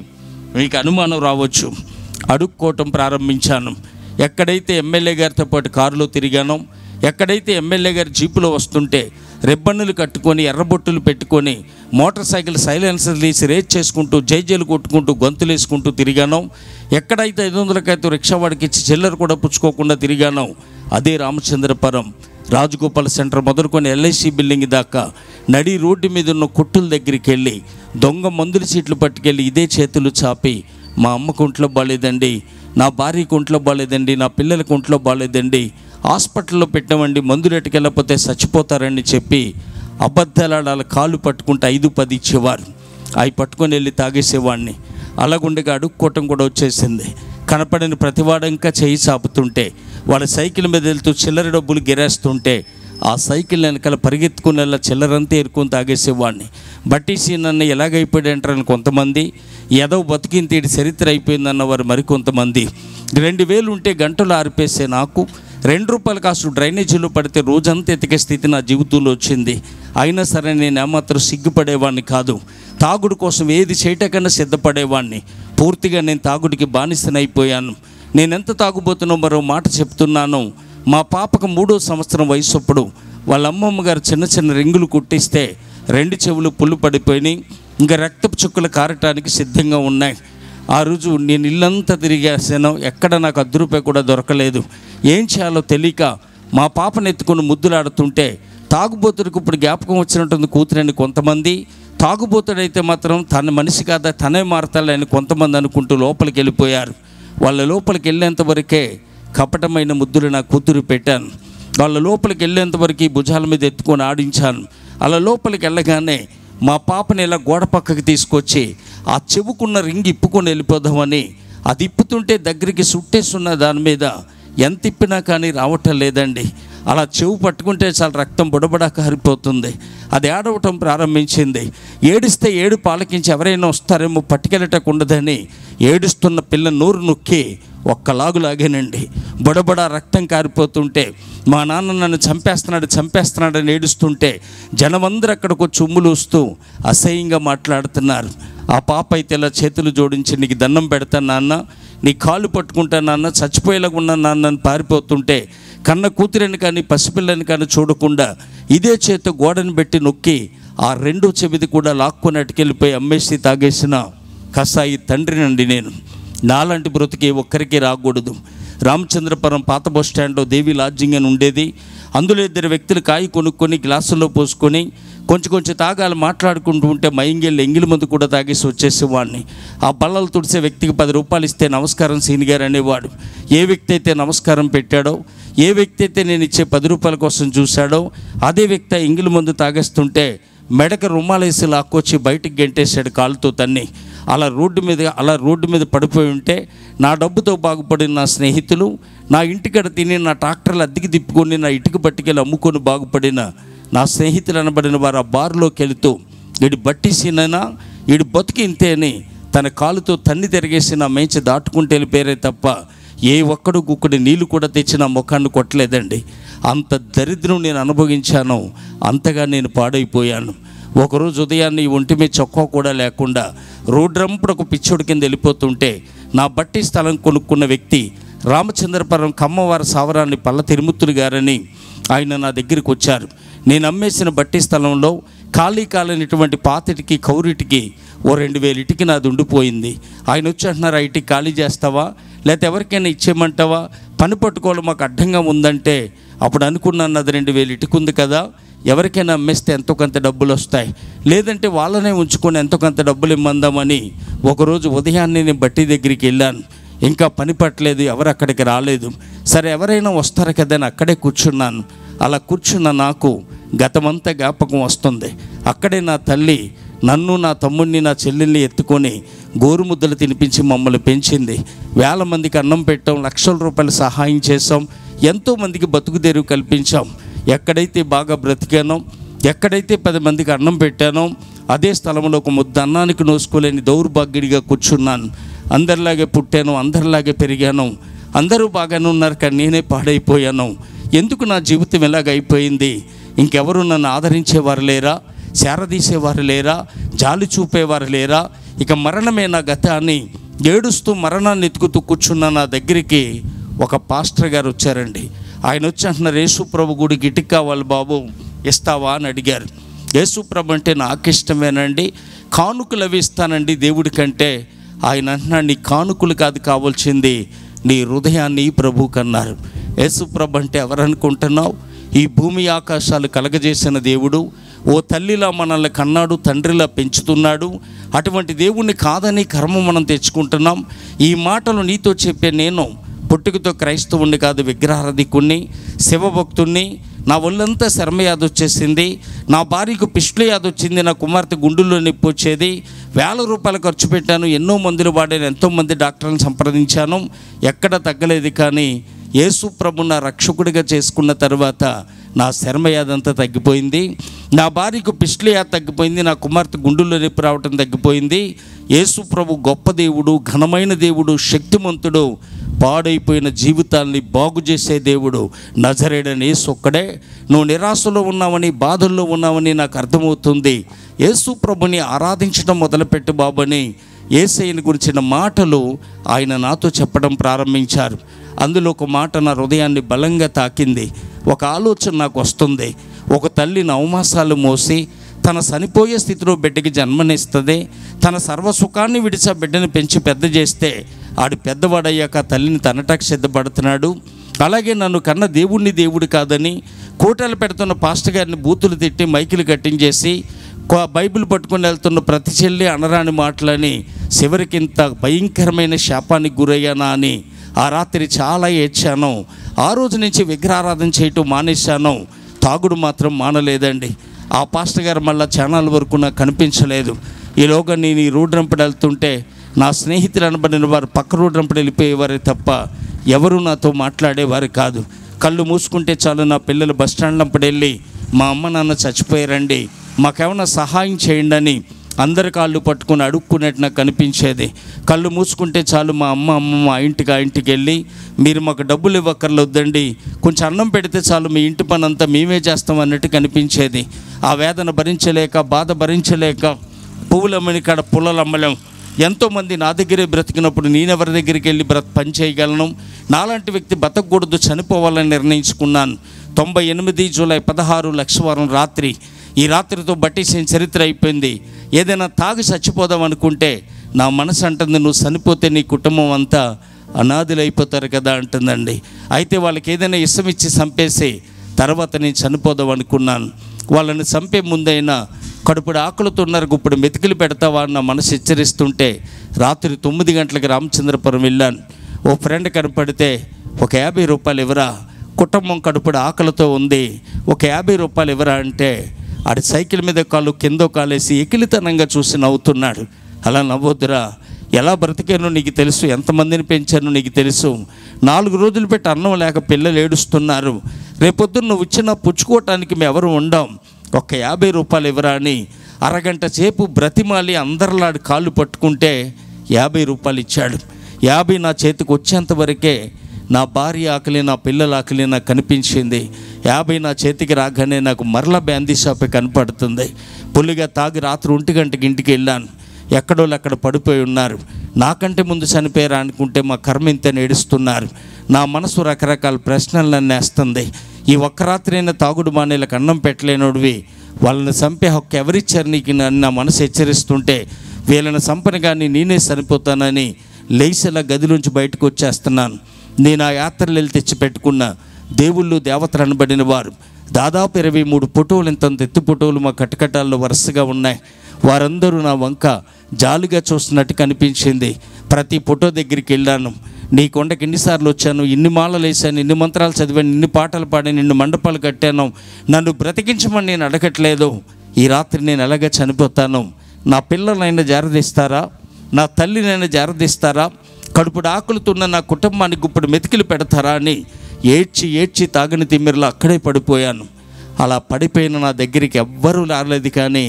మీకు అనుమానం రావచ్చు, అడుక్కోవటం ప్రారంభించాను. ఎక్కడైతే ఎమ్మెల్యే గారితో పాటు కారులో తిరిగానో, ఎక్కడైతే ఎమ్మెల్యే గారి జీపులో వస్తుంటే రిబ్బన్నులు కట్టుకొని ఎర్రబొట్టులు పెట్టుకొని మోటార్ సైకిల్ సైలెన్సర్ తీసి రేస్ చేసుకుంటూ జైజేలు కొట్టుకుంటూ గొంతులు వేసుకుంటూ తిరిగానో, ఎక్కడైతే 500 రిక్షా వాడికి ఇచ్చి చిల్లర కూడా పుచ్చుకోకుండా తిరిగానో, అదే రామచంద్రపురం రాజగోపాల్ సెంటర్ మొదలుకొని ఎల్ఐసి బిల్డింగ్ దాకా నడి రోడ్డు మీద ఉన్న కొట్టుల దగ్గరికి వెళ్ళి దొంగ మందుల సీట్లు పట్టుకెళ్ళి ఇదే చేతులు చాపి, మా అమ్మకు ఒంట్లో బాగాలేదండి, నా భార్యకు ఒంట్లో బాగాలేదండి, నా పిల్లలకు ఒంట్లో బాగాలేదండి, హాస్పిటల్లో పెట్టామండి, మందులు ఎట్టుకెళ్ళకపోతే చచ్చిపోతారని చెప్పి అబద్ధాల కాళ్ళు పట్టుకుంటే 5-10 ఇచ్చేవారు. అవి పట్టుకొని వెళ్ళి తాగేసేవాడిని. అలాగుండగా అడుక్కోవటం కూడా వచ్చేసింది. కనపడిన ప్రతివాడు ఇంకా చేయి చాపుతుంటే, వాళ్ళ సైకిల్ మీద వెళ్తూ చిల్లర డబ్బులు గిరేస్తుంటే ఆ సైకిల్ వెనకాల పరిగెత్తుకునేలా చిల్లరంతా ఏరుకొని తాగేసేవాడిని. బట్టీసీ నన్ను ఎలాగైపోయాడంటారని కొంతమంది, ఏదో బతికిన తీడి చరిత్ర అయిపోయిందన్నవారు మరికొంతమంది. 2000 ఉంటే గంటలు ఆరిపేసే నాకు ₹2 కాసు డ్రైనేజీలో పడితే రోజంతా ఎతికే స్థితి నా జీవితంలో వచ్చింది. అయినా సరే నేను ఏమాత్రం సిగ్గుపడేవాడిని కాదు. తాగుడు కోసం ఏది చేయటకన్నా సిద్ధపడేవాడిని. పూర్తిగా నేను తాగుడికి బానిసనైపోయాను. నేనెంత తాగుబోతున్నా మరో మాట చెప్తున్నాను. మా పాపకు 3వ సంవత్సరం వయసప్పుడు వాళ్ళ అమ్మమ్మ గారు చిన్న చిన్న రింగులు కుట్టిస్తే 2 చెవులు పుల్లు పడిపోయినాయి. ఇంకా రక్తపు చుక్కలు కారటానికి సిద్ధంగా ఉన్నాయి. ఆ రోజు నేను ఇల్లంతా తిరిగేసాను. ఎక్కడ నాకు ₹10 కూడా దొరకలేదు. ఏం చేయాలో తెలియక మా పాపను ఎత్తుకొని ముద్దులాడుతుంటే, తాగుబోతుడికి ఇప్పుడు జ్ఞాపకం వచ్చినట్టుంది కూతురని కొంతమంది, తాగుబోతుడైతే మాత్రం తన మనిషి కాదా తనే మారతాడని కొంతమంది అనుకుంటూ లోపలికి వెళ్ళిపోయారు. వాళ్ళ లోపలికి వెళ్ళేంత వరకే కపటమైన ముద్దులు నా కూతురు పెట్టాను. వాళ్ళ లోపలికి వెళ్ళేంతవరకు భుజాల మీద ఎత్తుకొని ఆడించాను. అలా లోపలికి వెళ్ళగానే మా పాపని ఇలా గోడ పక్కకి తీసుకొచ్చి ఆ చెవుకున్న రింగ్ ఇప్పుకొని వెళ్ళిపోదామని అది ఇప్పుతుంటే దగ్గరికి సుట్టేస్తున్న దాని మీద ఎంత ఇప్పినా కానీ రావటం లేదండి. అలా చెవు పట్టుకుంటే చాలా రక్తం బుడబడా కారిపోతుంది. అది ఏడవటం ప్రారంభించింది. ఏడిస్తే ఏడు పాలకించి ఎవరైనా వస్తారేమో పట్టుకెళ్ళటకుండదని ఏడుస్తున్న పిల్ల నోరు నొక్కి ఒక్కలాగు లాగానండి. బుడబడా రక్తం కారిపోతుంటే మా నాన్న నన్ను చంపేస్తున్నాడని ఏడుస్తుంటే జనమందరూ అక్కడికి వచ్చి ఉమ్ములూస్తూ అసహ్యంగా మాట్లాడుతున్నారు. ఆ పాప అయితే ఇలా చేతులు జోడించి, నీకు దండం పెడతాను నాన్న, నీ కాళ్ళు పట్టుకుంటాను నాన్న, చచ్చిపోయేలాగా ఉన్నా నాన్న అని పారిపోతుంటే కన్న కూతురిని కానీ పసిపిల్లని కానీ చూడకుండా ఇదే చేత గోడను పెట్టి నొక్కి ఆ 2వ చెవిది కూడా లాక్కొని అటుకెళ్ళిపోయి అమ్మేసి తాగేసిన కసాయి తండ్రినండి నేను. నాలాంటి బ్రతికి ఒక్కరికి రాకూడదు. రామచంద్రపురం పాత బస్ స్టాండ్లో దేవి లాడ్జింగ్ అని ఉండేది. అందులో 2 వ్యక్తులు కాయి కొనుక్కొని గ్లాసుల్లో పోసుకొని కొంచెం తాగాలి మాట్లాడుకుంటూ ఉంటే మైంగెళ్ళి ఎంగిలి మందు కూడా తాగేసి వచ్చేసేవాడిని. ఆ బల్లలు తుడిసే వ్యక్తికి ₹10 ఇస్తే నమస్కారం సీని గారు అనేవాడు. ఏ వ్యక్తి అయితే నమస్కారం పెట్టాడో, ఏ వ్యక్తి అయితే నేను ఇచ్చే ₹10 కోసం చూశాడో అదే వ్యక్తి ఎంగిలి మందు తాగేస్తుంటే మెడక రుమాలేసి లాక్కొచ్చి బయటికి గెంటేశాడు కాలుతో తన్ని. అలా రోడ్డు మీద పడిపోయి ఉంటే నా డబ్బుతో బాగుపడిన నా స్నేహితులు, నా ఇంటికడ తిని నా ట్రాక్టర్లు అద్దెకి తిప్పుకొని నా ఇటుక పట్టుకెళ్ళి అమ్ముకొని బాగుపడిన నా స్నేహితులు అనబడిన వారు ఆ బార్లోకి వెళుతూ, వీడి బట్టిసినైనా వీడి బతుకు ఇంతే అని తన కాలుతో తన్ని తిరిగేసి నా మేంచి దాటుకుంటూ వెళ్ళిపోయారే తప్ప ఏ ఒక్కడు గుక్కడి నీళ్ళు కూడా తెచ్చి నా ముఖాన్ని కొట్టలేదండి. అంత దరిద్రం నేను అనుభవించాను. అంతగా నేను పాడైపోయాను. ఒకరోజు ఉదయాన్నే ఒంటి మీద చొక్కా కూడా లేకుండా రోడ్రంపుడు ఒక పిచ్చోడి కింద వెళ్ళిపోతుంటే నా బట్టి స్థలం కొనుక్కున్న వ్యక్తి రామచంద్రపురం కమ్మవారి సావరాన్ని పల్ల తిరుమూర్తులు గారని ఆయన నా దగ్గరికి వచ్చారు. నేను అమ్మేసిన బట్టి స్థలంలో ఖాళీ కాలైనటువంటి పాతిటికి కౌరిటికి ఓ 2000 ఇటుకి నాది ఉండిపోయింది. ఆయన వచ్చి అంటున్నారు, ఆ ఇటుకి ఖాళీ చేస్తావా లేకపోతే ఎవరికైనా ఇచ్చేయమంటావా, పని పట్టుకోవడం మాకు అడ్డంగా ఉందంటే అప్పుడు అనుకున్నాను, అది 2000 ఇటుకు ఉంది కదా, ఎవరికైనా అమ్మేస్తే ఎంతో కొంత డబ్బులు వస్తాయి, లేదంటే వాళ్ళనే ఉంచుకొని ఎంతో కొంత డబ్బులు ఇమ్మందామని ఒకరోజు ఉదయాన్నే నేను బట్టి దగ్గరికి వెళ్ళాను. ఇంకా పని పట్టలేదు, ఎవరు అక్కడికి రాలేదు. సరే ఎవరైనా వస్తారు కదా అని అక్కడే కూర్చున్నాను. అలా కూర్చున్న నాకు గతమంతా జ్ఞాపకం వస్తుంది. అక్కడే నా తల్లి నన్ను, నా తమ్ముడిని, నా చెల్లెల్ని ఎత్తుకొని గోరుముద్దలు తినిపించి మమ్మల్ని పెంచింది. 1000 మందికి అన్నం పెట్టాం, ₹1,00,000 సహాయం చేసాం, ఎంతోమందికి బతుకుదెరువు కల్పించాం. ఎక్కడైతే బాగా బ్రతికానో, ఎక్కడైతే 10 మందికి అన్నం పెట్టానో అదే స్థలంలో ఒక ముద్ద అన్నానికి నోసుకోలేని దౌర్భాగ్యుడిగా కూర్చున్నాను. అందరిలాగే పుట్టాను, అందరిలాగే పెరిగాను, అందరూ బాగానే ఉన్నారు, కానీ నేనే పాడైపోయాను. ఎందుకు నా జీవితం ఎలాగైపోయింది? ఇంకెవరు నన్ను ఆదరించేవారు లేరా, చేరదీసేవారు లేరా, జాలి చూపేవారు లేరా? ఇక మరణమే నా గతాన్ని ఏడుస్తూ మరణాన్ని ఎత్తుకుతూ కూర్చున్న నా దగ్గరికి ఒక పాస్టర్ గారు వచ్చారండి. ఆయన వచ్చి అంటున్నారు, యేసుప్రభు గుడికి ఇటుక కావాలి బాబు, ఇస్తావా అని అడిగారు. యేసుప్రభు అంటే నాకు ఇష్టమేనండి, కానుకలు అవి ఇస్తానండి దేవుడి కంటే. ఆయన అంటున్నాడు, నీ కానుకలు కాదు కావాల్సింది, నీ హృదయాన్ని ప్రభువుకు అన్నారు. యేసుప్రభు అంటే ఎవరనుకుంటున్నావు? ఈ భూమి ఆకాశాలు కలగజేసిన దేవుడు, ఓ తల్లిలా మనల్ని కన్నాడు, తండ్రిలా పెంచుతున్నాడు. అటువంటి దేవుణ్ణి కాదని కర్మ మనం తెచ్చుకుంటున్నాం. ఈ మాటలు నీతో చెప్పే నేను పుట్టుకతో క్రైస్తవుణ్ణి కాదు, విగ్రహారాధికుణ్ణి, శివభక్తుణ్ణి. నా ఒళ్ళంతా శర్మయాది వచ్చేసింది, నా భార్యకు పిష్లయాది వచ్చింది, నా కుమార్తె గుండెల్లో నొప్పి వచ్చేది, ₹1000 ఖర్చు పెట్టాను, ఎన్నో మందులు వాడాను, ఎంతోమంది డాక్టర్లను సంప్రదించాను, ఎక్కడ తగ్గలేదు. కానీ యేసు ప్రభు నా రక్షకుడిగా చేసుకున్న తర్వాత నా శర్మయాదంతా తగ్గిపోయింది, నా భార్యకు పిష్లయాది తగ్గిపోయింది, నా కుమార్తె గుండెల్లో నొప్పి రావటం తగ్గిపోయింది. యేసు ప్రభు గొప్ప దేవుడు, ఘనమైన దేవుడు, శక్తిమంతుడు, పాడైపోయిన జీవితాల్ని బాగు చేసే దేవుడు. నజరేయుడైన యేసు ఒక్కడే. నువ్వు నిరాశలో ఉన్నావని, బాధల్లో ఉన్నావని నాకు అర్థమవుతుంది. యేసు ప్రభుని ఆరాధించడం మొదలుపెట్టు బాబని యేసయ్యని గురించిన మాటలు ఆయన నాతో చెప్పడం ప్రారంభించారు. అందులో ఒక మాట నా హృదయాన్ని బలంగా తాకింది. ఒక ఆలోచన నాకు వస్తుంది. ఒక తల్లి నవమాసాలు మోసి తన చనిపోయే స్థితిలో బిడ్డకి జన్మనిస్తుంది. తన సర్వసుఖాన్ని విడిచి ఆ బిడ్డని పెంచి పెద్ద చేస్తే ఆడు పెద్దవాడయ్యాక తల్లిని తనటానికి సిద్ధపడుతున్నాడు. అలాగే నన్ను కన్న దేవుణ్ణి దేవుడు కాదని కోటలు పెడుతున్న పాస్టర్ గారిని బూతులు తిట్టి మైకులు కట్టించేసి బైబిల్ పట్టుకుని వెళ్తున్న ప్రతి చెల్లి అనరాని మాటలని చివరికి ఇంత భయంకరమైన శాపానికి గురయ్యానా అని ఆ రాత్రి చాలా ఏడ్చాను. ఆ రోజు నుంచి విగ్రహారాధన చేయటం మానేశాను. తాగుడు మాత్రం మానలేదండి. ఆ పాస్టర్ గారు మళ్ళీ ఛానల్ వరకు నాకు కనిపించలేదు. ఈలోగా నేను ఈ రోడ్డు రంపడి వెళ్తుంటే నా స్నేహితులు అనబడిన వారు పక్క రోడ్డు రంపడి వెళ్ళిపోయేవారే తప్ప ఎవరు నాతో మాట్లాడేవారు కాదు. కళ్ళు మూసుకుంటే చాలు నా పిల్లలు బస్టాండ్ రంపడి వెళ్ళి, మా అమ్మ నాన్న చచ్చిపోయారండి, మాకేమైనా సహాయం చేయండి అని అందరి కాళ్ళు పట్టుకుని అడుక్కునేట్టు నాకు కనిపించేది. కళ్ళు మూసుకుంటే చాలు మా అమ్మమ్మ ఆ ఇంటికి వెళ్ళి, మీరు మాకు డబ్బులు ఇవ్వక్కర్లొద్దండి, కొంచెం అన్నం పెడితే చాలు, మీ ఇంటి పని అంతా మేమే చేస్తాం అన్నట్టు కనిపించేది. ఆ వేదన భరించలేక, బాధ భరించలేక పువ్వులమ్మని కాడ పుల్లలు అమ్మలేం. ఎంతోమంది నా దగ్గరే బ్రతికినప్పుడు నేనెవరి దగ్గరికి వెళ్ళి పని చేయగలను? నాలాంటి వ్యక్తి బతకూడదు, చనిపోవాలని నిర్ణయించుకున్నాను. 98 జూలై 16 లక్షవారం రాత్రి. ఈ రాత్రితో బట్టేసిన చరిత్ర అయిపోయింది. ఏదైనా తాగి చచ్చిపోదాం అనుకుంటే నా మనసు అంటుంది, నువ్వు చనిపోతే నీ కుటుంబం అంతా అనాథులు అయిపోతారు కదా అంటుందండి. అయితే వాళ్ళకి ఏదైనా ఇష్టం ఇచ్చి చంపేసి తర్వాత నేను చనిపోదాం అనుకున్నాను. వాళ్ళని చంపే ముందైనా కడుపుడు ఆకలితో ఉన్నారు, ఇప్పుడు మెతికిలు పెడతావా అని నా మనసు హెచ్చరిస్తుంటే రాత్రి 9 గంటలకు రామచంద్రపురం వెళ్ళాను. ఓ ఫ్రెండ్ కనపడితే ఒక ₹50 ఇవ్వరా, కుటుంబం కడుపుడు ఆకలితో ఉంది, ఒక ₹50 ఇవ్వరా అంటే ఆడి సైకిల్ మీద కాలు కింద కాలేసి ఎకిలితనంగా చూసి నవ్వుతున్నాడు. అలా నవ్వొద్దురా, ఎలా బ్రతికానో నీకు తెలుసు, ఎంతమందిని పెంచానో నీకు తెలుసు. 4 రోజులు పెట్టి అన్నం లేక పిల్లలు ఏడుస్తున్నారు. రేపొద్దున నువ్వు ఇచ్చిన పుచ్చుకోవటానికి మేము ఎవరు ఉండాం, ఒక ₹50 ఇవ్వరా అని అరగంట సేపు బ్రతిమాలి అందరిలాడి కాళ్ళు పట్టుకుంటే ₹50 ఇచ్చాడు. 50 నా చేతికి వచ్చేంతవరకే నా భార్య ఆకలి, నా పిల్లల ఆకలి నాకు కనిపించింది. 50 నా చేతికి రాగానే నాకు మరలా బ్యాందీ షాపే కనపడుతుంది. పుల్లిగా తాగి రాత్రి 1 గంటకి ఇంటికి వెళ్ళాను. ఎక్కడోళ్ళు అక్కడ పడిపోయి ఉన్నారు. నాకంటే ముందు చనిపోయారా అనుకుంటే మా కర్మ ఇంతని ఏడుస్తున్నారు. నా మనసు రకరకాల ప్రశ్నలను నేస్తుంది. ఈ ఒక్క రాత్రి అయినా తాగుడు మానేలకు అన్నం పెట్టలేనోడివి, వాళ్ళని చంపే హక్కు ఎవరిచ్చారు నీకు నా మనసు హెచ్చరిస్తుంటే, వీళ్ళని చంపని కానీ నేనే చనిపోతానని లేచేలా గదిలోంచి బయటకు వచ్చేస్తున్నాను. నేను ఆ యాత్రలు వెళ్ళి తెచ్చి పెట్టుకున్న దేవుళ్ళు దేవతలు అనబడిన వారు దాదాపు 23 ఫోటోలు, ఇంతంత ఎత్తు ఫోటోలు మా కటకటాల్లో వరుసగా ఉన్నాయి. వారందరూ నా వంక జాలిగా చూస్తున్నట్టు కనిపించింది. ప్రతి ఫోటో దగ్గరికి వెళ్ళాను. నీ కొండకి ఎన్నిసార్లు వచ్చాను, ఇన్ని మాలలు వేసాను, ఇన్ని మంత్రాలు చదివాను, ఇన్ని పాటలు పాడాను, ఇన్ని మండపాలు కట్టాను, నన్ను బ్రతికించమని నేను అడగట్లేదు. ఈ రాత్రి నేను ఎలాగ చనిపోతాను, నా పిల్లలైనా జారదీస్తారా, నా తల్లినైనా జారదీస్తారా, కడుపుడు ఆకులుతున్న నా కుటుంబానికి ఇప్పుడు మెతికిలు పెడతారా అని ఏడ్చి ఏడ్చి తాగని తిమ్మిరిలో అక్కడే పడిపోయాను. అలా పడిపోయిన నా దగ్గరికి ఎవ్వరూ రాలేదు. కానీ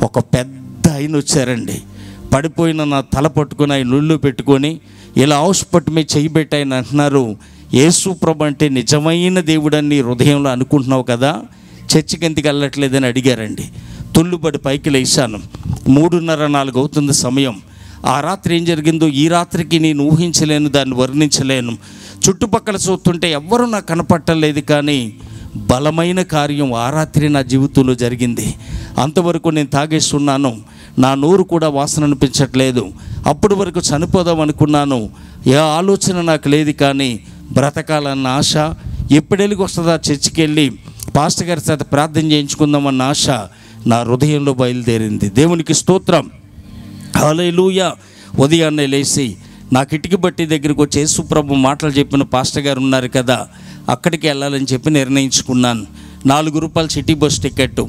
ఒక పెద్ద ఆయన వచ్చారండి. పడిపోయిన నా తల పట్టుకొని ఆయన నుళ్ళు పెట్టుకొని ఇలా హాస్పిటల్ మీద చెయ్యి పెట్టి ఆయన అంటున్నారు, యేసు ప్రభు అంటే నిజమైన దేవుడని హృదయంలో అనుకుంటున్నావు కదా, చర్చికి ఎందుకు వెళ్ళట్లేదని అడిగారండి. తుళ్ళుబడి పైకి లేచాను. 3:30, 4 అవుతుంది సమయం. ఆ రాత్రి ఏం జరిగిందో ఈ రాత్రికి నేను ఊహించలేను, దాన్ని వర్ణించలేను. చుట్టుపక్కల చూస్తుంటే ఎవ్వరూ నాకు కనపట్టలేదు, కానీ బలమైన కార్యం ఆ రాత్రి నా జీవితంలో జరిగింది. అంతవరకు నేను తాగేస్తున్నాను, నా నోరు కూడా వాసన అనిపించట్లేదు. అప్పటి వరకు చనిపోదాం అనుకున్నాను, ఏ ఆలోచన నాకు లేదు, కానీ బ్రతకాలన్న ఆశ, ఎప్పుడెళ్ళి వస్తుందా చర్చికి వెళ్ళి పాస్టర్ గారి చేత ప్రార్థన చేయించుకుందామన్న ఆశ నా హృదయంలో బయలుదేరింది. దేవునికి స్తోత్రం, హల్లెలూయా. ఉదయాన్నే లేచి నా కిటికీ బట్టి దగ్గరికి వచ్చి యేసుప్రభు మాటలు చెప్పిన పాస్టర్ గారు ఉన్నారు కదా, అక్కడికి వెళ్ళాలని చెప్పి నిర్ణయించుకున్నాను. 4 రూపాయలు సిటీ బస్ టికెట్,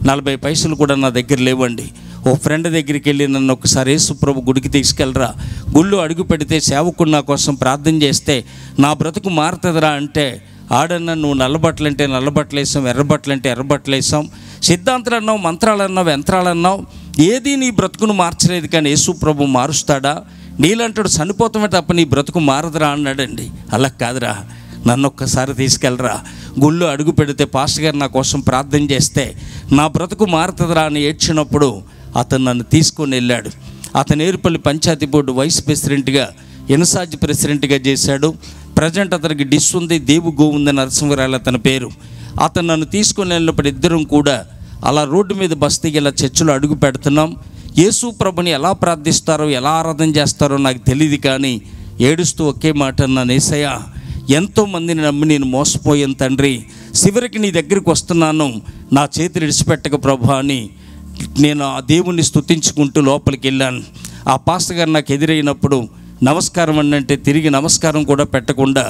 40 పైసలు కూడా నా దగ్గర లేవండి. ఓ ఫ్రెండ్ దగ్గరికి వెళ్ళి నన్ను ఒకసారి యేసుప్రభు గుడికి తీసుకెళ్ళరా, గుళ్ళు అడుగు పెడితే సేవకుడు నా కోసం ప్రార్థన చేస్తే నా బ్రతుకు మారుతుందిరా అంటే, ఆడన్నా నువ్వు నల్లబట్టలంటే నల్లబట్టలేసాం, ఎర్రబట్టలంటే ఎర్రబట్టలేసాం, సిద్ధాంతాలు అన్నావు, మంత్రాలు అన్నావు, యంత్రాలు అన్నావు, ఏది నీ బ్రతుకును మార్చలేదు, కానీ యేసుప్రభు మారుస్తాడా? నీలంటాడు చనిపోతామే తప్ప నీ బ్రతుకు మారదురా అన్నాడండి. అలా కాదురా, నన్ను ఒక్కసారి తీసుకెళ్ళరా, గుళ్ళు అడుగు పెడితే పాస్టర్ గారు నా కోసం ప్రార్థన చేస్తే నా బ్రతుకు మారుతుందిరా అని ఏడ్చినప్పుడు అతను నన్ను తీసుకొని వెళ్ళాడు. అతను ఏరుపల్లి పంచాయతీ బోర్డు వైస్ ప్రెసిడెంట్గా, ఇన్ఛార్జ్ ప్రెసిడెంట్గా చేశాడు. ప్రజెంట్ అతనికి డిస్ ఉంది, దేవు గోవింద నరసింహరాయలు అతని పేరు. అతను నన్ను తీసుకొని వెళ్ళినప్పుడు ఇద్దరం కూడా అలా రోడ్డు మీద బస్తీకి ఇలా చర్చిలో అడుగు పెడుతున్నాం. యేసు ప్రభుని ఎలా ప్రార్థిస్తారో, ఎలా ఆరాధన చేస్తారో నాకు తెలియదు, కానీ ఏడుస్తూ ఒకే మాట అన్నాను, యేసయ్యా, ఎంతోమందిని నమ్మి నేను మోసపోయాను తండ్రి, చివరికి నీ దగ్గరికి వస్తున్నాను, నా చేతులు విడిచిపెట్టక ప్రభు అని నేను ఆ దేవుణ్ణి స్తుతించుకుంటూ లోపలికి వెళ్ళాను. ఆ పాస్టర్ గారు నాకు ఎదురైనప్పుడు నమస్కారం అంటే తిరిగి నమస్కారం కూడా పెట్టకుండా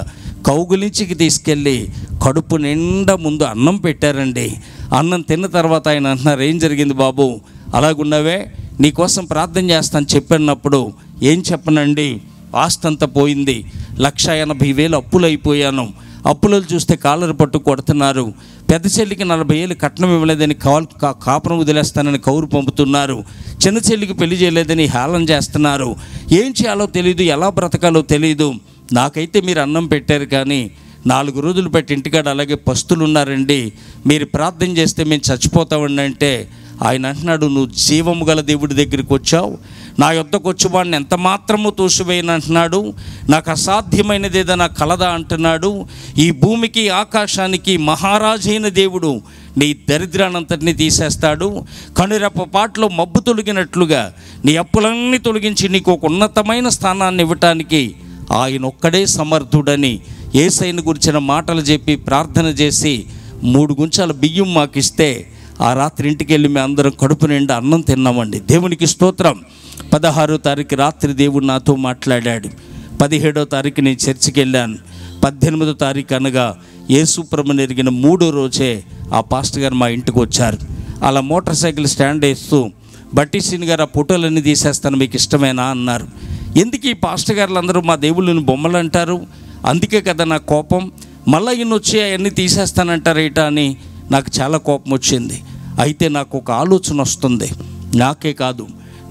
కౌగులించికి తీసుకెళ్ళి కడుపు నిండా ముందు అన్నం పెట్టారండి. అన్నం తిన్న తర్వాత ఆయన అంటున్నారు, ఏం జరిగింది బాబు అలాగున్నావే, నీకోసం ప్రార్థన చేస్తాను చెప్పినప్పుడు ఏం చెప్పనండి, ఆస్తి అంతా పోయింది, 1,80,000 అప్పులు అయిపోయాను, అప్పులు చూస్తే కాలర్ పట్టు కొడుతున్నారు, పెద్ద చెల్లికి 40,000 కట్నం ఇవ్వలేదని కాపురం వదిలేస్తానని కౌరు పంపుతున్నారు, చిన్న చెల్లికి పెళ్లి చేయలేదని హేళన చేస్తున్నారు, ఏం చేయాలో తెలియదు, ఎలా బ్రతకాలో తెలియదు. నాకైతే మీరు అన్నం పెట్టారు, కానీ 4 రోజులు పెట్టి ఇంటికాడ అలాగే పస్తులు ఉన్నారండి, మీరు ప్రార్థన చేస్తే మేము చచ్చిపోతామండి అంటే ఆయన అంటున్నాడు, నువ్వు జీవము గల దేవుడి దగ్గరికి వచ్చావు, నా యొద్దకు వచ్చి వాడిని ఎంత మాత్రము తోసివేయను అంటున్నాడు, నాకు అసాధ్యమైనది ఏదైనా కలదా అంటున్నాడు. ఈ భూమికి ఆకాశానికి మహారాజైన దేవుడు నీ దరిద్రానంతటిని తీసేస్తాడు, కనురెప్ప పాటలో మబ్బు తొలగినట్లుగా నీ అప్పులన్నీ తొలగించి నీకు ఒక ఉన్నతమైన స్థానాన్ని ఇవ్వటానికి ఆయన ఒక్కడే సమర్థుడని యేసయ్యను గురించిన మాటలు చెప్పి ప్రార్థన చేసి 3 గుంచాల బియ్యం మాకు ఇస్తే ఆ రాత్రి ఇంటికి వెళ్ళి మేము అందరం కడుపు నిండా అన్నం తిన్నామండి. దేవునికి స్తోత్రం. 16వ తారీఖు రాత్రి దేవుడు నాతో మాట్లాడాడు. 17వ తారీఖు నేను చర్చికి వెళ్ళాను. 18వ తారీఖు అనగా యేసు ప్రభువుని ఎరిగిన 3వ రోజే ఆ పాస్టర్ గారు మా ఇంటికి వచ్చారు. అలా మోటార్ సైకిల్ స్టాండ్ వేస్తూ, బట్టి సీని గారు ఆ ఫోటోలన్నీ తీసేస్తాను మీకు ఇష్టమేనా అన్నారు. ఎందుకు ఈ పాస్టర్ గారులు అందరూ మా దేవుళ్ళని బొమ్మలు అంటారు, అందుకే కదా నా కోపం, మళ్ళీ ఈయన వచ్చి అవన్నీ తీసేస్తానంటారేట అని నాకు చాలా కోపం వచ్చింది. అయితే నాకు ఒక ఆలోచన వస్తుంది, నాకే కాదు,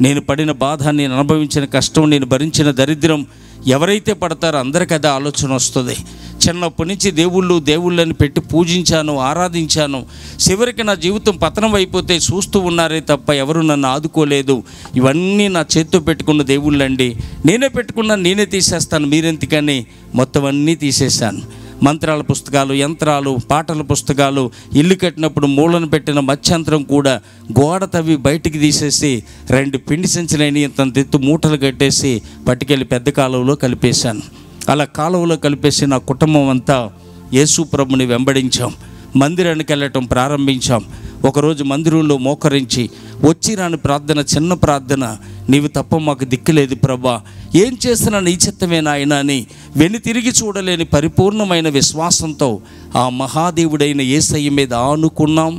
నేను పడిన బాధ, నేను అనుభవించిన కష్టం, నేను భరించిన దరిద్రం ఎవరైతే పడతారో అందరికీ అదే ఆలోచన వస్తుంది. చిన్నప్పటి నుంచి దేవుళ్ళని పెట్టి పూజించాను, ఆరాధించాను, చివరికి నా జీవితం పతనం అయిపోతే చూస్తూ ఉన్నారే తప్ప ఎవరు నన్ను ఆదుకోలేదు. ఇవన్నీ నా చేత్తో పెట్టుకున్న దేవుళ్ళండి, నేనే పెట్టుకున్నాను, నేనే తీసేస్తాను, మీరెందుకని మొత్తం అన్నీ తీసేశాను. మంత్రాల పుస్తకాలు, యంత్రాలు, పాటల పుస్తకాలు, ఇల్లు కట్టినప్పుడు మూలను పెట్టిన మత్స్యంత్రం కూడా గోడ తవ్వి బయటికి తీసేసి 2 పిండి సంచులని ఇంత తెత్తు మూటలు కట్టేసి పట్టుకెళ్ళి పెద్ద కాలువలో కలిపేశాను. అలా కాలువలో కలిపేసి నా కుటుంబం అంతా యేసు ప్రభుని వెంబడించాం. మందిరానికి వెళ్ళటం ప్రారంభించాం. ఒకరోజు మందిరంలో మోకరించి వచ్చి రాని ప్రార్థన, చిన్న ప్రార్థన, నీవు తప్ప మాకు దిక్కులేదు ప్రభా, ఏం చేసినా నీ చిత్తమే నాయన అని వెనుతిరిగి చూడలేని పరిపూర్ణమైన విశ్వాసంతో ఆ మహాదేవుడైన యేసయ్య మీద ఆనుకున్నాం.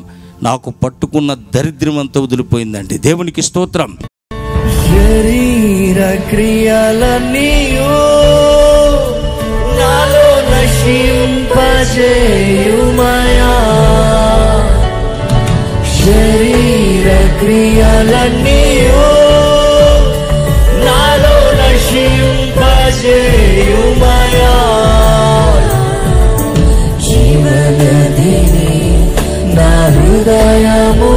నాకు పట్టుకున్న దరిద్రం అంతా వదిలిపోయిందండి. దేవునికి స్తోత్రం. శరీర క్రియలన్నీయు నాలో నశింపజేయుమయా, శరీర క్రియలన్నీయు నాలో నశింపజేయుమయా, జీవనదిని నా హృదయము